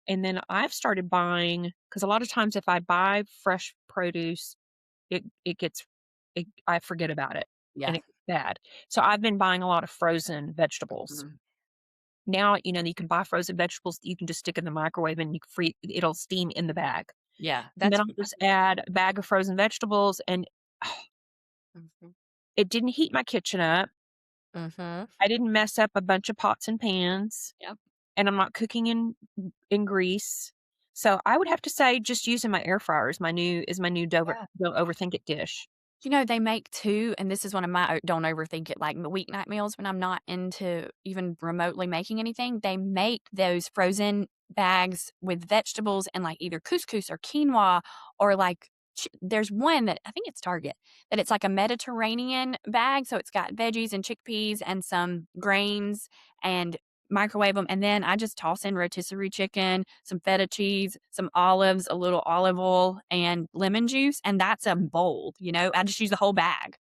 And then I've started buying because a lot of times if I buy fresh produce, it gets I forget about it Yeah. and it gets bad. So I've been buying a lot of frozen vegetables. Mhm. Now, you can buy frozen vegetables that you can just stick in the microwave and it'll steam in the bag. Yeah, And then that's I'll just add a bag of frozen vegetables and Mhm. it didn't heat my kitchen up. Mhm. I didn't mess up a bunch of pots and pans. Yep. And I'm not cooking in grease. So I would have to say just using my air fryer is my new Yeah. don't overthink it dish. They make 2 and this is one of my don't overthink it, like, weeknight meals when I'm not into even remotely making anything, they make those frozen bags with vegetables and, like, either couscous or quinoa or, like, there's one that I think it's Target, that it's like a Mediterranean bag, so it's got veggies and chickpeas and some grains and microwave them, and then I just toss in rotisserie chicken, some feta cheese, some olives, a little olive oil, and lemon juice, and that's a bowl, you know? I just use the whole bag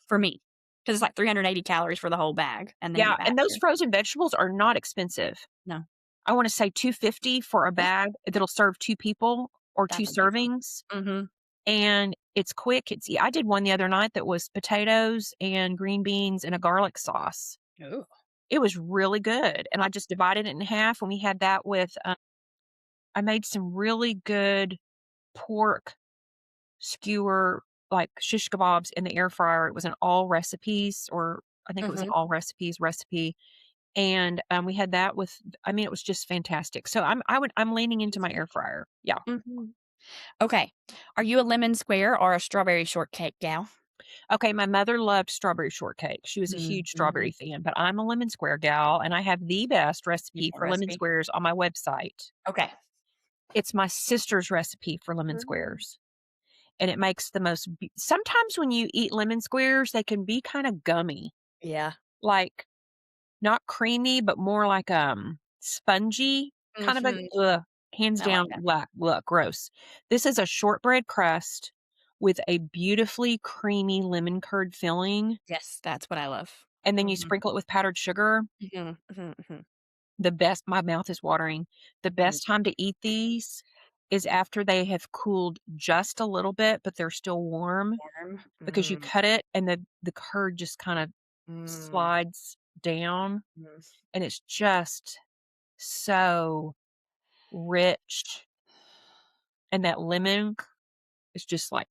for me because it's like 380 calories for the whole bag, and then Yeah, eat back and those here. frozen vegetables are not expensive. No. I wanna say 250 for a Yeah, bag that'll serve 2 people or 2 that's amazing. servings, Mhm. and it's quick, it's I did one the other night that was potatoes and green beans and a garlic sauce. Ooh. It was really good, and I just divided it in half, and we had that with, I made some really good pork skewer, like, shish kebabs in the air fryer. It was an all recipes, or I think it was an Mhm, all recipes recipe, and, we had that with I mean, it was just fantastic. So I'm leaning into my air fryer. Yeah. mhm. Okay. Are you a lemon square or a strawberry shortcake gal? Okay, my mother loved strawberry shortcake. She was a Mm, huge strawberry mhm. fan, but I'm a lemon square gal, and I have the best You recipe got a for lemon recipe? squares on my website. Okay. It's my sister's recipe for lemon Mm. squares, and it makes the most sometimes when you eat lemon squares, they can be kinda gummy, Yeah. like, not creamy, but more like, spongy, kind of a Mhm. hands I like down, that. gross. This is a shortbread crust with a beautifully creamy lemon curd filling, Yes, that's what I love. and then you Mhm. sprinkle it with powdered sugar. Mhm, mhm, mhm. The best my mouth is watering. The Mm, best time to eat these is after they have cooled just a little bit, but they're still warm, warm. because you Mm, cut it and the curd just kinda mm, slides down, mm. and it's just so rich, and that lemon is just, like,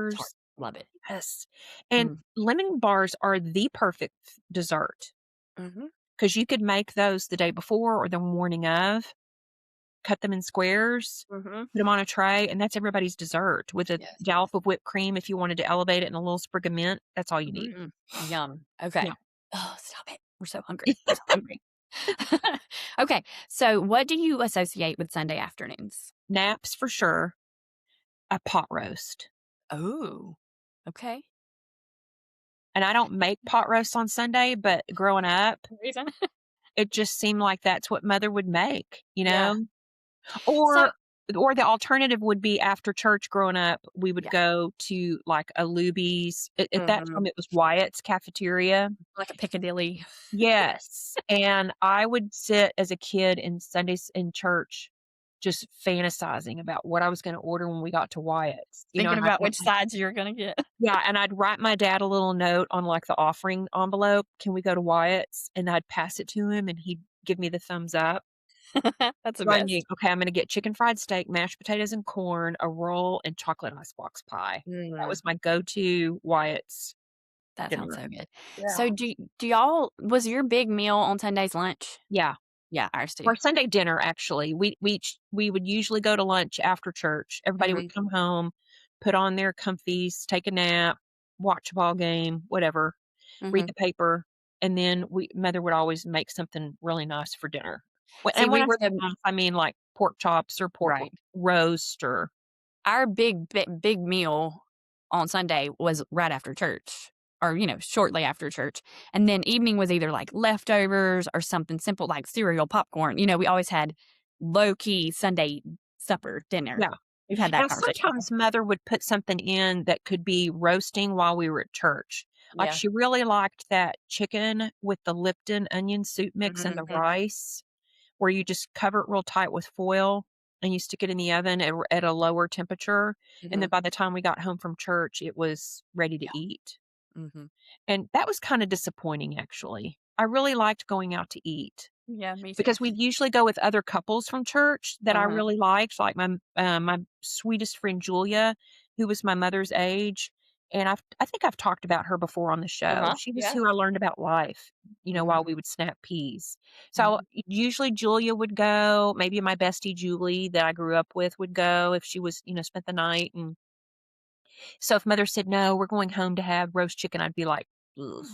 Tart. puckers. Love it. Yes, and Mm. lemon bars are the perfect dessert, Mhm, because you could make those the day before or the morning of, cut them in squares, mhm. put them on a tray, and that's everybody's dessert with a Yes. dollop of whipped cream if you wanted to elevate it and a little sprig of mint, that's all you need. Mm, yum. Yeah. Okay. Oh, stop it. We're so hungry. I'm so hungry. Okay, so what do you associate with Sunday afternoons? Naps for sure, a pot roast, Oh, okay. and I don't make pot roasts on Sunday, but growing up, Reason? it just seemed like that's what mother would make, you Yeah. know? So Or or the alternative would be after church growing up, we would yeah. go to, like, a Luby's. At that Mhm. time, it was Wyatt's Cafeteria. Like a Piccadilly. Yes, and I would sit as a kid in Sundays in church just fantasizing about what I was gonna order when we got to Wyatt's, Thinking and I'd about write which my sides you're gonna get. yeah, and I'd write my dad a little note on, like, the offering envelope, "Can we go to Wyatt's?" And I'd pass it to him, and he'd give me the thumbs up. That's the So I knew, best. "Okay, I'm gonna get chicken fried steak, mashed potatoes and corn, a roll, and chocolate icebox pie." That Mm, was my go-to Wyatt's that sounds dinner. so good. Yeah. So do y'all was your big meal on Sundays lunch? Yeah. Yeah, ours too. For Sunday dinner, actually, we would usually go to lunch after church. Everybody would Mhm, come home, put on their comfies, take a nap, watch a ball game, whatever, read mhm. the paper, and then mother would always make something really nice for dinner. See, And when we I were say the nice, I mean like pork chops or pork right. roast or Our big meal on Sunday was right after church or, shortly after church, and then evening was either, like, leftovers or something simple like cereal, popcorn, we always had low-key Sunday supper, dinner. yeah. We've had that Now, conversation before. sometimes mother would put something in that could be roasting while we were at church. Like, Yeah. she really liked that chicken with the Lipton onion soup mix and the Mhm, rice, where you just cover it real tight with foil and you stick it in the oven at a lower temperature, and then mhm. by the time we got home from church, it was ready to Yeah. eat. Mhm. And that was kinda disappointing, actually. I really liked going out to eat. Yeah, me too. Because we'd usually go with other couples from church that I Uh-huh. really liked, like my sweetest friend Julia, who was my mother's age, and I think I've talked about her before on the show. Uh-huh. She was Yeah. who I learned about life, while Mhm, we would snap peas. So, mhm. usually Julia would go, maybe my bestie Julie that I grew up with would go if she was, spent the night, and so if mother said, "No, we're going home to have roast chicken," I'd be like, "Ugh.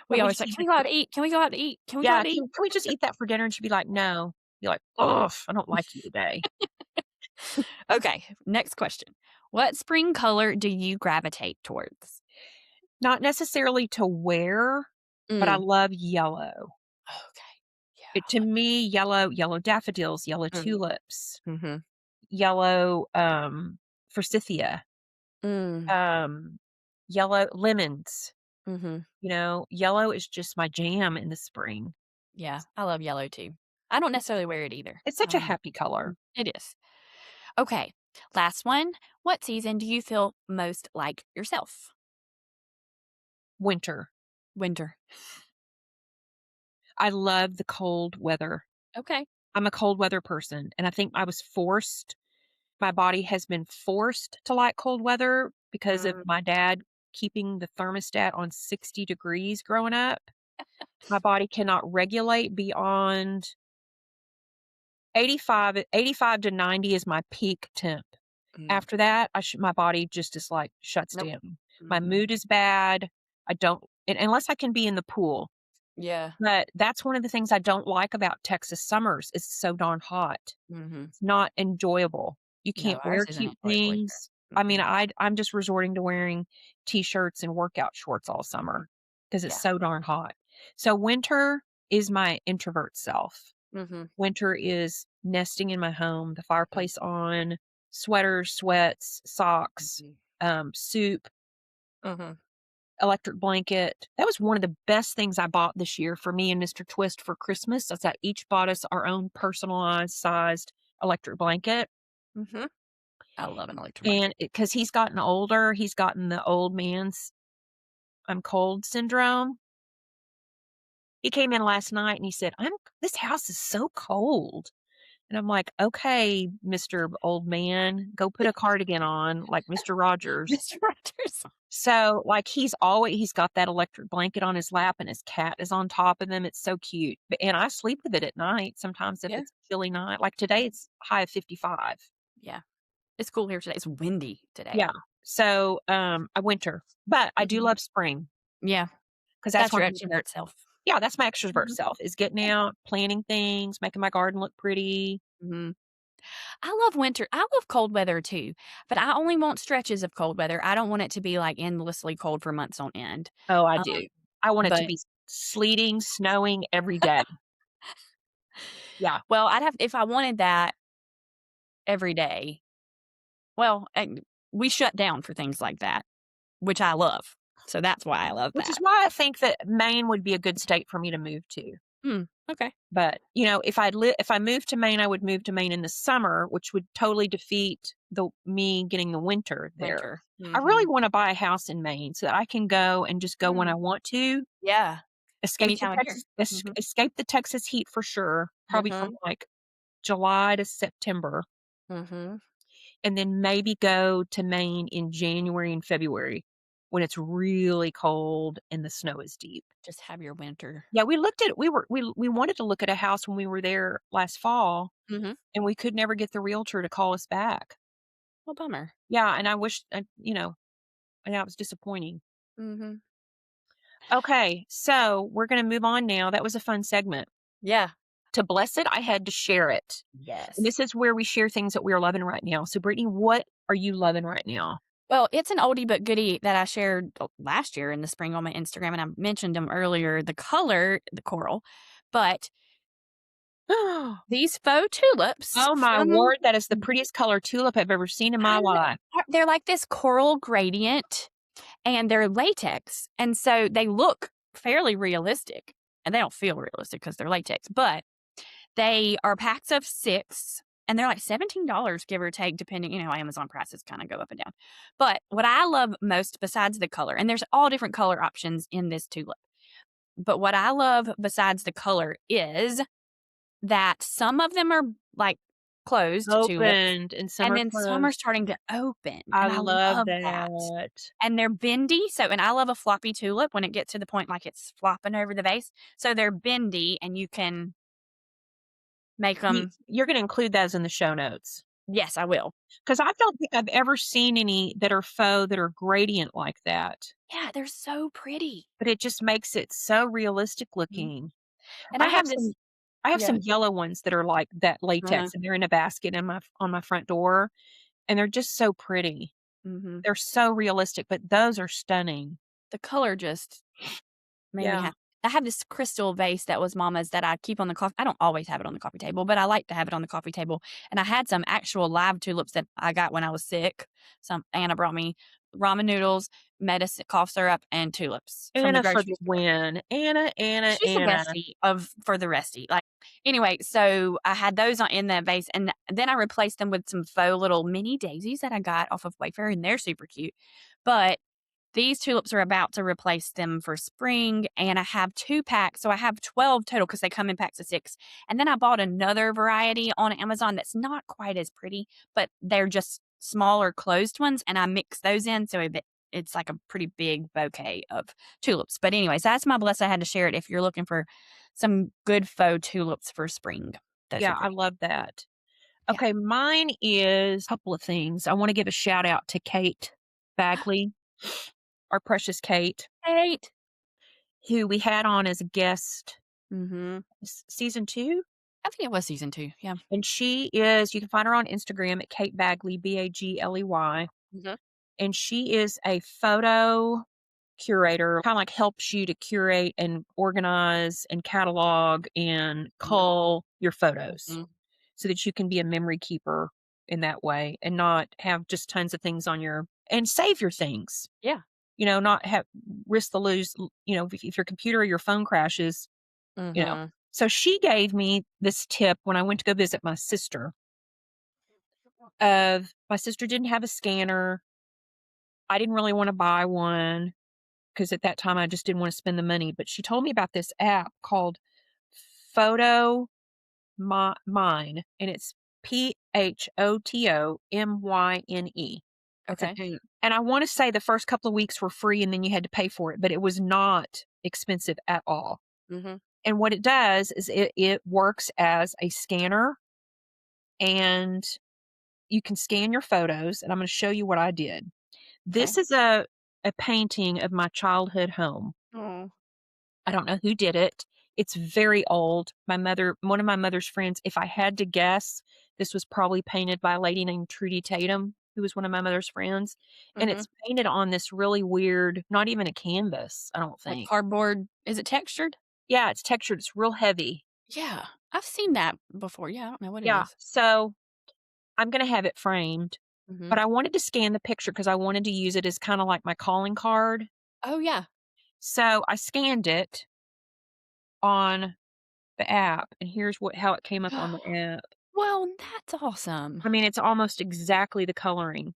We Can't we always just like, eat "Can the we go out chick" to eat? Can we go out to eat? Can we go out Yeah, to eat?" can we just eat that for dinner?" And she'd be like, "No." Be like, "Ugh, I don't like you today." Okay, next question. What spring color do you gravitate towards? Not necessarily to wear, but I Mm. love yellow. Okay. To me, yellow daffodils, yellow Mhm, tulips, mhm. yellow, forsythia, Mm, um, yellow lemons, mhm. yellow is just my jam in the spring. Yeah, I love yellow too. I don't necessarily wear it either, It's such a happy color. it is. Okay, last one. What season do you feel most like yourself? Winter. Winter. I love the cold weather. Okay. I'm a cold weather person, and I think my body has been forced to like cold weather because of Mm, my dad keeping the thermostat on 60 degrees growing up. My body cannot regulate beyond 85 to 90 is my peak temp. mm. After that, my body just is like shuts Nope. down. My Mhm. mood is bad. I don't unless I can be in the pool. Yeah. But that's one of the things I don't like about Texas summers. It's so darn hot. Mhm. It's not enjoyable. You No, can't ours wear isn't cute enjoyable either. things. I mean, Mm-mm. I'm just resorting to wearing t-shirts and workout shorts all Mhm. summer because it's Yeah. so darn hot. So winter is my introvert self. Mhm. Winter is nesting in my home, the Mhm. fireplace on, sweaters, sweats, socks, Mhm. soup, Mhm. electric blanket. That was one of the best things I bought this year for me and Mr. Twist for Christmas. That's that each bought us our own personalized sized electric blanket. Mhm. I love an electric And blanket. because he's gotten older, he's gotten the old man's I'm cold syndrome. He came in last night and he said, this house is so cold. And I'm like, okay, Mr. Old Man, go put a cardigan on like Mr. Rogers. Mr. Rogers. So, like, he's got that electric blanket on his lap and his cat is on top of him. It's so cute. And I sleep with it at night sometimes if Yeah. it's a chilly night. Like today, it's high of 55. Yeah. It's cool here today. It's windy Yeah. today. So, a winter, but I do Mhm. love spring Yeah. because that's That's when your I'm, extrovert self. yeah, that's my extrovert Mhm. self is getting Yeah. out, planting things, making my garden look pretty. Mhm. I love winter. I love cold weather too, but I only want stretches of cold weather. I don't want it to be, like, endlessly cold for months on end. Oh, I Um, do. I want it to but be sleeting, snowing every day. Yeah. well, I'd have if I wanted that every day, well, we shut down for things like that, which I love. So that's why I love Which is that. why I think that Maine would be a good state for me to move to. Hmm, okay. But, if I moved to Maine, I would move to Maine in the summer, which would totally defeat the me getting the winter there. Winter. I really Mhm. wanna buy a house in Maine so that I can go and just go when Mm, I want to, yeah. Any time of year. Mhm. escape the Texas heat for sure, probably from, Mhm. like, July to September, Mhm. and then maybe go to Maine in January and February when it's really cold and the snow is deep. Just have your winter. Yeah, we looked at we wanted to look at a house when we were there last fall, Mhm. and we could never get the realtor to call us back. Well, bummer. Yeah, and I wish and that was disappointing. Mhm. Okay, so we're gonna move on now. That was a fun segment. Yeah. To bless it, I had to share it. And Yes. this is where we share things that we're loving right now. So Brittany, what are you loving right now? Well, it's an oldie but goodie that I shared last year in the spring on my Instagram, and I mentioned them earlier. The color, the coral, but these faux tulips Oh my from word, that is the prettiest color tulip I've ever seen in my I life. they're like this coral gradient, and they're latex, and so they look fairly realistic, and they don't feel realistic because 'cause they're latex, but they are packs of 6, and they're like $17, give or take, depending Amazon prices kinda go up and down. But what I love most besides the color, and there's all different color options in this tulip, but what I love besides the color is that some of them are, like, closed tulips, Opened and and summer then some are clothes. starting to open, I and I love love that. that. And they're bendy, and I love a floppy tulip when it gets to the point, like, it's flopping over the vase, so they're bendy, and you can make them. You're gonna include those in the show notes. Yes, I will. 'Cause I don't think I've ever seen any that are faux that are gradient like that, Yeah, they're so pretty. but it just makes it so realistic Mhm. looking. And I I have have some this. I have Yeah. some yellow ones that are like that Uh-huh. latex, and they're in a basket on my front door, and they're just so pretty. Mhm. They're so realistic, but those are stunning. The color just made me Yeah. happy. I have this crystal vase that was mama's that I keep on the coffee I don't always have it on the coffee table, but I like to have it on the coffee table, and I had some actual live tulips that I got when I was sick. Some Anna brought me ramen noodles, medicine cough syrup, and tulips from the Anna for grocery the store. win. Anna, Anna, She's the Anna. bestie of for the restie, like anyway, so I had those on in that vase, and then I replaced them with some faux little mini daisies that I got off of Wayfair, and they're super cute, but these tulips are about to replace them for spring, and I have 2 packs, so I have 12 total because they come in packs of 6, and then I bought another variety on Amazon that's not quite as pretty, but they're just smaller closed ones, and I mix those in, so it's like a pretty big bouquet of tulips, but anyways, that's my bless. I had to share it if you're looking for some good faux tulips for spring. Those are Yeah, I great. love that. Yeah. Okay, mine is a couple of things. I want to give a shout out to Kate Bagley, our precious Kate, Kate. who we had on as a guest Mhm. season 2. I think it was season 2, yeah. And you can find her on Instagram at Kate Bagley, Bagley. Mhm. And she is a photo curator, kind of like helps you to curate and organize and catalog and Mhm. cull your photos Mhm. so that you can be a memory keeper in that way and not have just tons of things on and save your things, Yeah. not have risk the lose, if your computer or your phone crashes, you know. Mhm. So she gave me this tip when I went to go visit my sister of my sister didn't have a scanner. I didn't really want to buy one because at that time I just didn't want to spend the money. But she told me about this app called Photo Mine, and it's PHOTOMYNE. It's an Okay. app. And I want to say the first couple of weeks were free and then you had to pay for it, but it was not expensive at all. Mhm. And what it does is it works as a scanner and you can scan your photos. And I'm going to show you what I did. Okay. This is a painting of my childhood home. Oh. I don't know who did it. It's very old. One of my mother's friends, if I had to guess, this was probably painted by a lady named Trudy Tatum, who was one of my mother's friends. And Mhm. it's painted on this really weird, not even a canvas, I don't Like think. cardboard is it textured? Yeah, it's textured. It's real heavy. Yeah. I've seen that before. Yeah, I don't know what it Yeah. is. So I'm going to have it framed, but Mhm. I wanted to scan the picture because I wanted to use it as kind of like my calling card. Oh, yeah. So I scanned it on the app, and here's how it came up on the app. Well, that's awesome. I mean, it's almost exactly the coloring.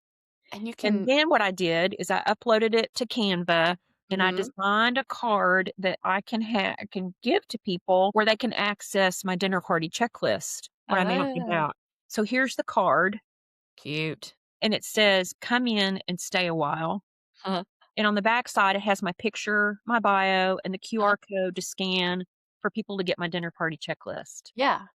And you And can then what I did is I uploaded it to Canva and I mhm. designed a card that I can give to people where they can access my dinner party checklist when I'm out and Oh, about. So here's the card cute. and it says, "Come in and stay a while." Uh-huh. And on the back side, it has my picture, my bio, and the Uh-huh. QR code to scan for people to get my dinner party checklist. Yeah.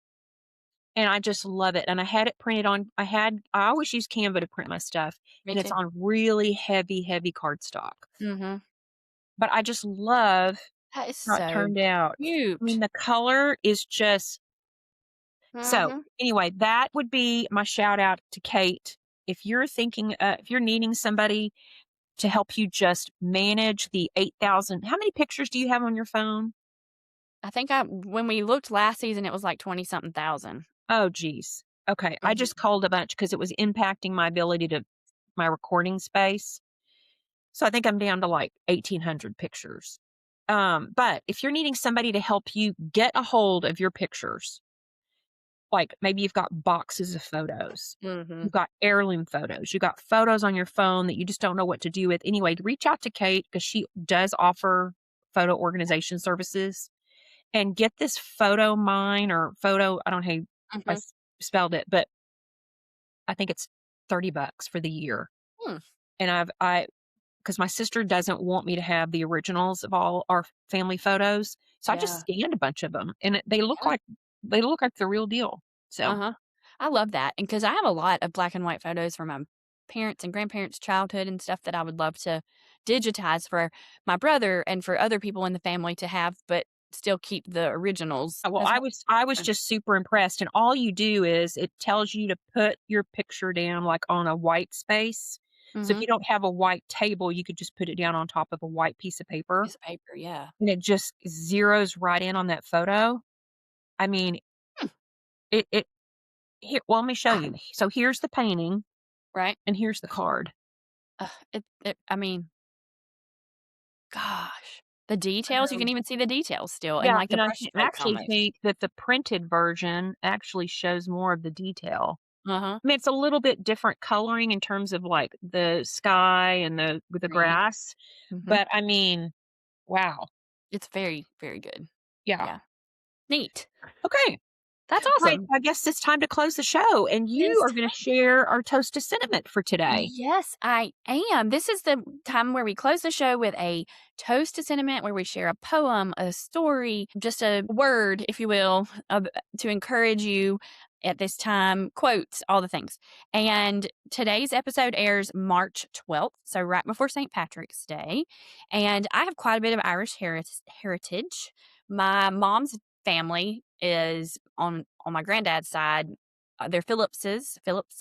And I just love it, and I had it printed on I always use Canva to print my stuff, Me and it's too. on really heavy, heavy cardstock. Mhm. But I just love That is how it so turned out. I mean, cute. the color is just so, Mhm. anyway, that would be my shout out to Kate. If you're needing somebody to help you just manage the 8,000 how many pictures do you have on your phone? I think I when we looked last season, it was like 20 something thousand. Oh, geez. Okay, I Mhm. just called a bunch because it was impacting my ability to my recording space. So I think I'm down to like 1,800 pictures. But if you're needing somebody to help you get a hold of your pictures, like maybe you've got boxes of photos, you've Mhm. got heirloom photos, you've got photos on your phone that you just don't know what to do with. Anyway, reach out to Kate because she does offer photo organization services and get this photo mine or photo. I don't know how I Mhm. spelled it, but I think it's $30 for the year. Hmm. And because my sister doesn't want me to have the originals of all our family photos. So I just Yeah. scanned a bunch of them and Yeah. they look like the real deal. So, Uh-huh. I love that, and because I have a lot of black and white photos from my parents and grandparents' childhood and stuff that I would love to digitize for my brother and for other people in the family to have, but still keep the originals well, as I was well. just super impressed. And all you do is it tells you to put your picture down like on a white space. So if Mhm. you don't have a white table, you could just put it down on top of a white piece of paper, Piece of paper, yeah. and it just zeroes right in on that photo. I mean, Hmm. it here, well, let me show you. So here's the painting Right? and here's the card. I mean, gosh, the details, you can Um, even see the details still and, yeah, like, the and I brush strokes actually almost. think that the printed version actually shows more of the detail. Uh-huh. I mean, it's a little bit different coloring in terms of, like, the sky and the with the Green. grass, Mhm. but, I mean, wow. It's very, very good. Yeah. Yeah. Neat. Okay. That's Alright, awesome. I guess it's time to close the show, and It you is are gonna time. share our toast to sentiment for today. Yes, I am. This is the time where we close the show with a toast to sentiment, where we share a poem, a story, just a word, if you will, to encourage you at this time, quotes, all the things. And today's episode airs March 12th, so right before St. Patrick's Day. And I have quite a bit of Irish heritage. My mom's family is on my granddad's side. They're Phillips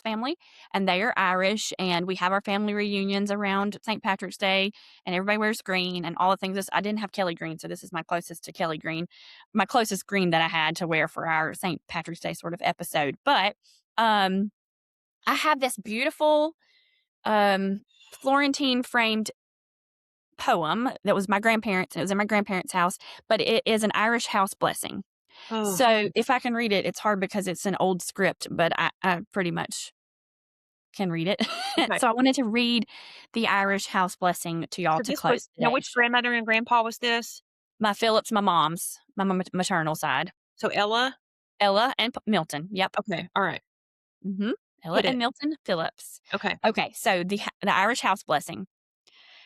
family, and they are Irish, and we have our family reunions around St. Patrick's Day, and everybody wears green and all the things. I didn't have Kelly green, so this is my closest to Kelly green, my closest green that I had to wear for our St. Patrick's Day sort of episode. But um, I have this beautiful Florentine framed poem that was my grandparents. It was in my grandparents' house, but it is an Irish house blessing. Oh, So if I can read it, it's hard because it's an old script, but I pretty much can read it. okay. So I wanted to read the Irish house blessing to y'all So to this close was now today's which show. grandmother and grandpa was this? My Phillips, my mom's, my maternal side. So Ella? Ella and Milton. Yep. Okay, alright. Mhm. Ella Hit and it. Milton Phillips. Okay. Okay, so the Irish house blessing.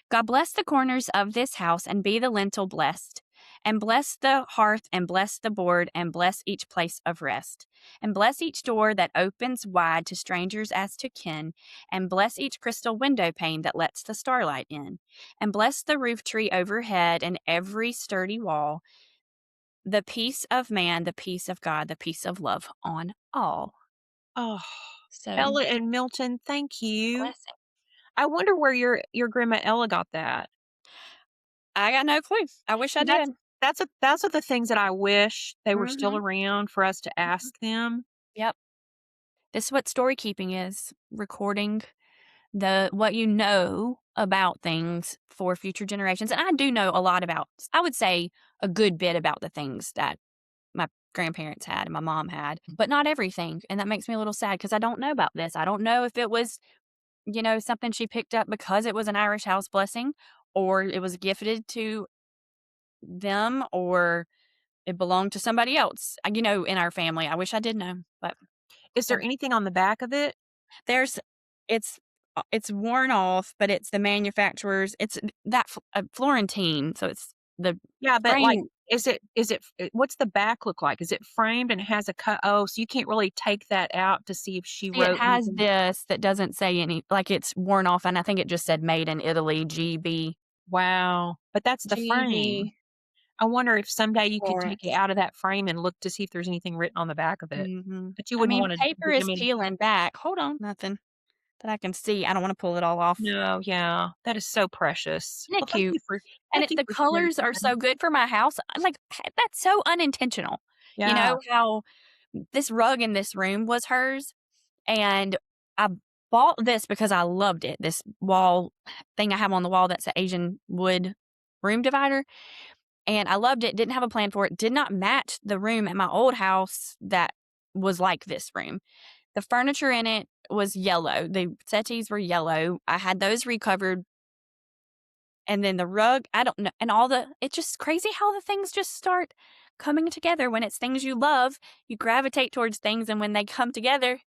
God bless the corners of this house and be the lintel blessed. And bless the hearth and bless the board and bless each place of rest. And bless each door that opens wide to strangers as to kin. And bless each crystal window pane that lets the starlight in. And bless the roof tree overhead and every sturdy wall. The peace of man, the peace of God, the peace of love on all. Oh, So, Ella and Milton, thank you. blessing. I wonder where your grandma Ella got that. I got no clue. I wish I See, did. that's are the things that I wish they were still Mhm. around for us to Mhm. ask them. Yep. This is what story keeping is, recording the what you know about things for future generations, and I do know a lot about, I would say, a good bit about the things that my grandparents had and my mom had, but not everything, and that makes me a little sad because I don't know about this. I don't know if it was, something she picked up because it was an Irish house blessing, or it was gifted to them, or it belonged to somebody else, in our family. I wish I did know, but Is there so anything on the back of it? there's it's worn off, but it's the manufacturer's, it's that Florentine, so it's the Yeah, but, like, frame. what's the back look like? Is it framed and it has a cut oh, so you can't really take that out to see if she See, it wrote has anything. this that doesn't say any, like, it's worn off, and I think it just said made in Italy, Wow, but that's the frame. GB I wonder if someday you could take it Florence. out of that frame and look to see if there's anything written on the back of it. Mhm. But you I wouldn't mean, wanna paper I is mean peeling back. Hold on, nothing that I can see. I don't wanna pull it all off. no, yeah, that is so precious. Isn't it Well, cute? And thank you the for sharing colors are that. so good for my house. Like, that's so unintentional. You Yeah. know how this rug in this room was hers, and I bought this because I loved it. This wall thing I have on the wall that's an Asian wood room divider, and I loved it. Didn't have a plan for it. Did not match the room at my old house that was like this room. The furniture in it was yellow. The settees were yellow. I had those recovered, and then the rug, I don't know, and it's just crazy how the things just start coming together. When it's things you love, you gravitate towards things, and when they come together,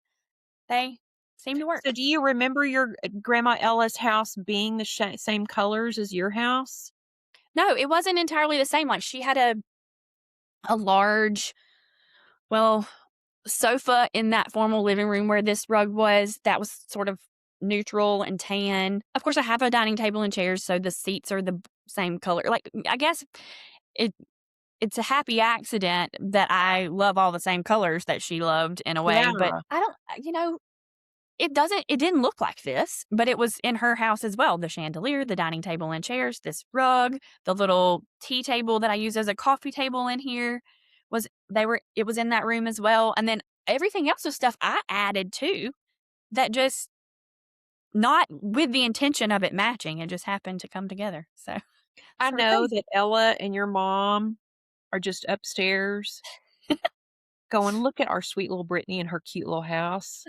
they seem to So work. do you remember your grandma Ella's house being the same colors as your house? No, it wasn't entirely the same. Like, she had a large, well, sofa in that formal living room where this rug was, that was sort of neutral and tan. Of course, I have a dining table and chairs, so the seats are the same color. Like, I guess it it's a happy accident that I love all the same colors that she loved in a way, but Yeah. I don't, it didn't look like this, but it was in her house as well. The chandelier, the dining table and chairs, this rug, the little tea table that I use as a coffee table in here it was in that room as well. And then everything else was stuff I added too that just not with the intention of it matching. It just happened to come together. So I sort of know crazy. that Ella and your mom are just upstairs going, "Look at our sweet little Brittany and her cute little house."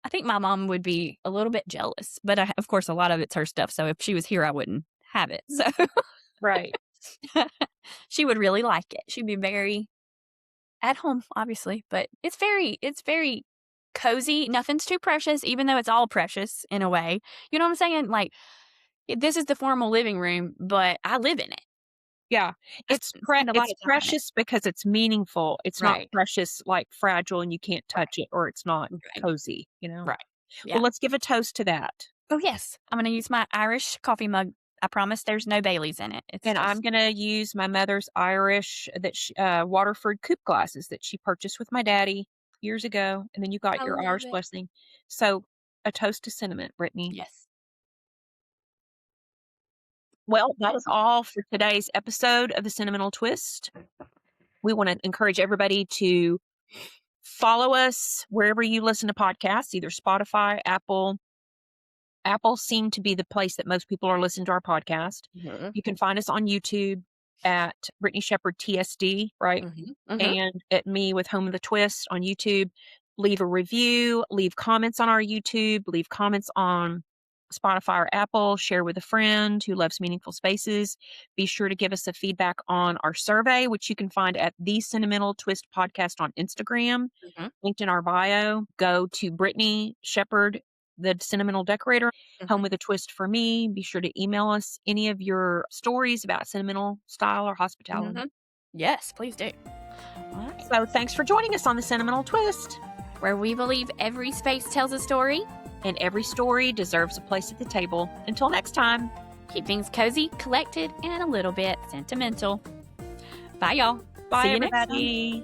I think my mom would be a little bit jealous, but of course, a lot of it's her stuff. So if she was here, I wouldn't have it. So Right. she would really like it. She'd be very at home, obviously, but it's very cozy. Nothing's too precious, even though it's all precious in a way. You know what I'm saying? Like this is the formal living room, but I live in it. Yeah. I spend a lot It's of time in it. precious because it's meaningful. It's not Right. precious, like, fragile and you can't touch it or it's not Right. cozy, you know? Right. Well, Yeah. let's give a toast to that. Oh yes. I'm gonna use my Irish coffee mug. I promise there's no Baileys in it. It's And I'm just gonna use my mother's Irish Waterford coupe glasses that she purchased with my daddy years ago, and then you got I your love Irish it. blessing. So, a toast to sentiment, Brittany. Yes. Well, that is all for today's episode of the Sentimental Twist. We wanna encourage everybody to follow us wherever you listen to podcasts, either Spotify, Apple. Apple seemed to be the place that most people are listening to our podcast. Mhm. You can find us on YouTube at Brittany Shepherd TSD, right? Mhm. Mhm. And at me with Home of the Twist on YouTube. Leave a review, leave comments on our YouTube, leave comments on Spotify or Apple, share with a friend who loves meaningful spaces. Be sure to give us a feedback on our survey, which you can find at the Sentimental Twist Podcast on Instagram, Mhm. linked in our bio. Go to Brittany Shepherd, the Sentimental Decorator, Home Mhm. with a Twist for me. Be sure to email us any of your stories about sentimental style or hospitality. Mhm. Yes, please do. All right. So thanks for joining us on the Sentimental Twist. Where we believe every space tells a story. And every story deserves a place at the table. Until next time. Keep things cozy, collected, and a little bit sentimental. Bye, y'all. Bye, See you next time. everybody.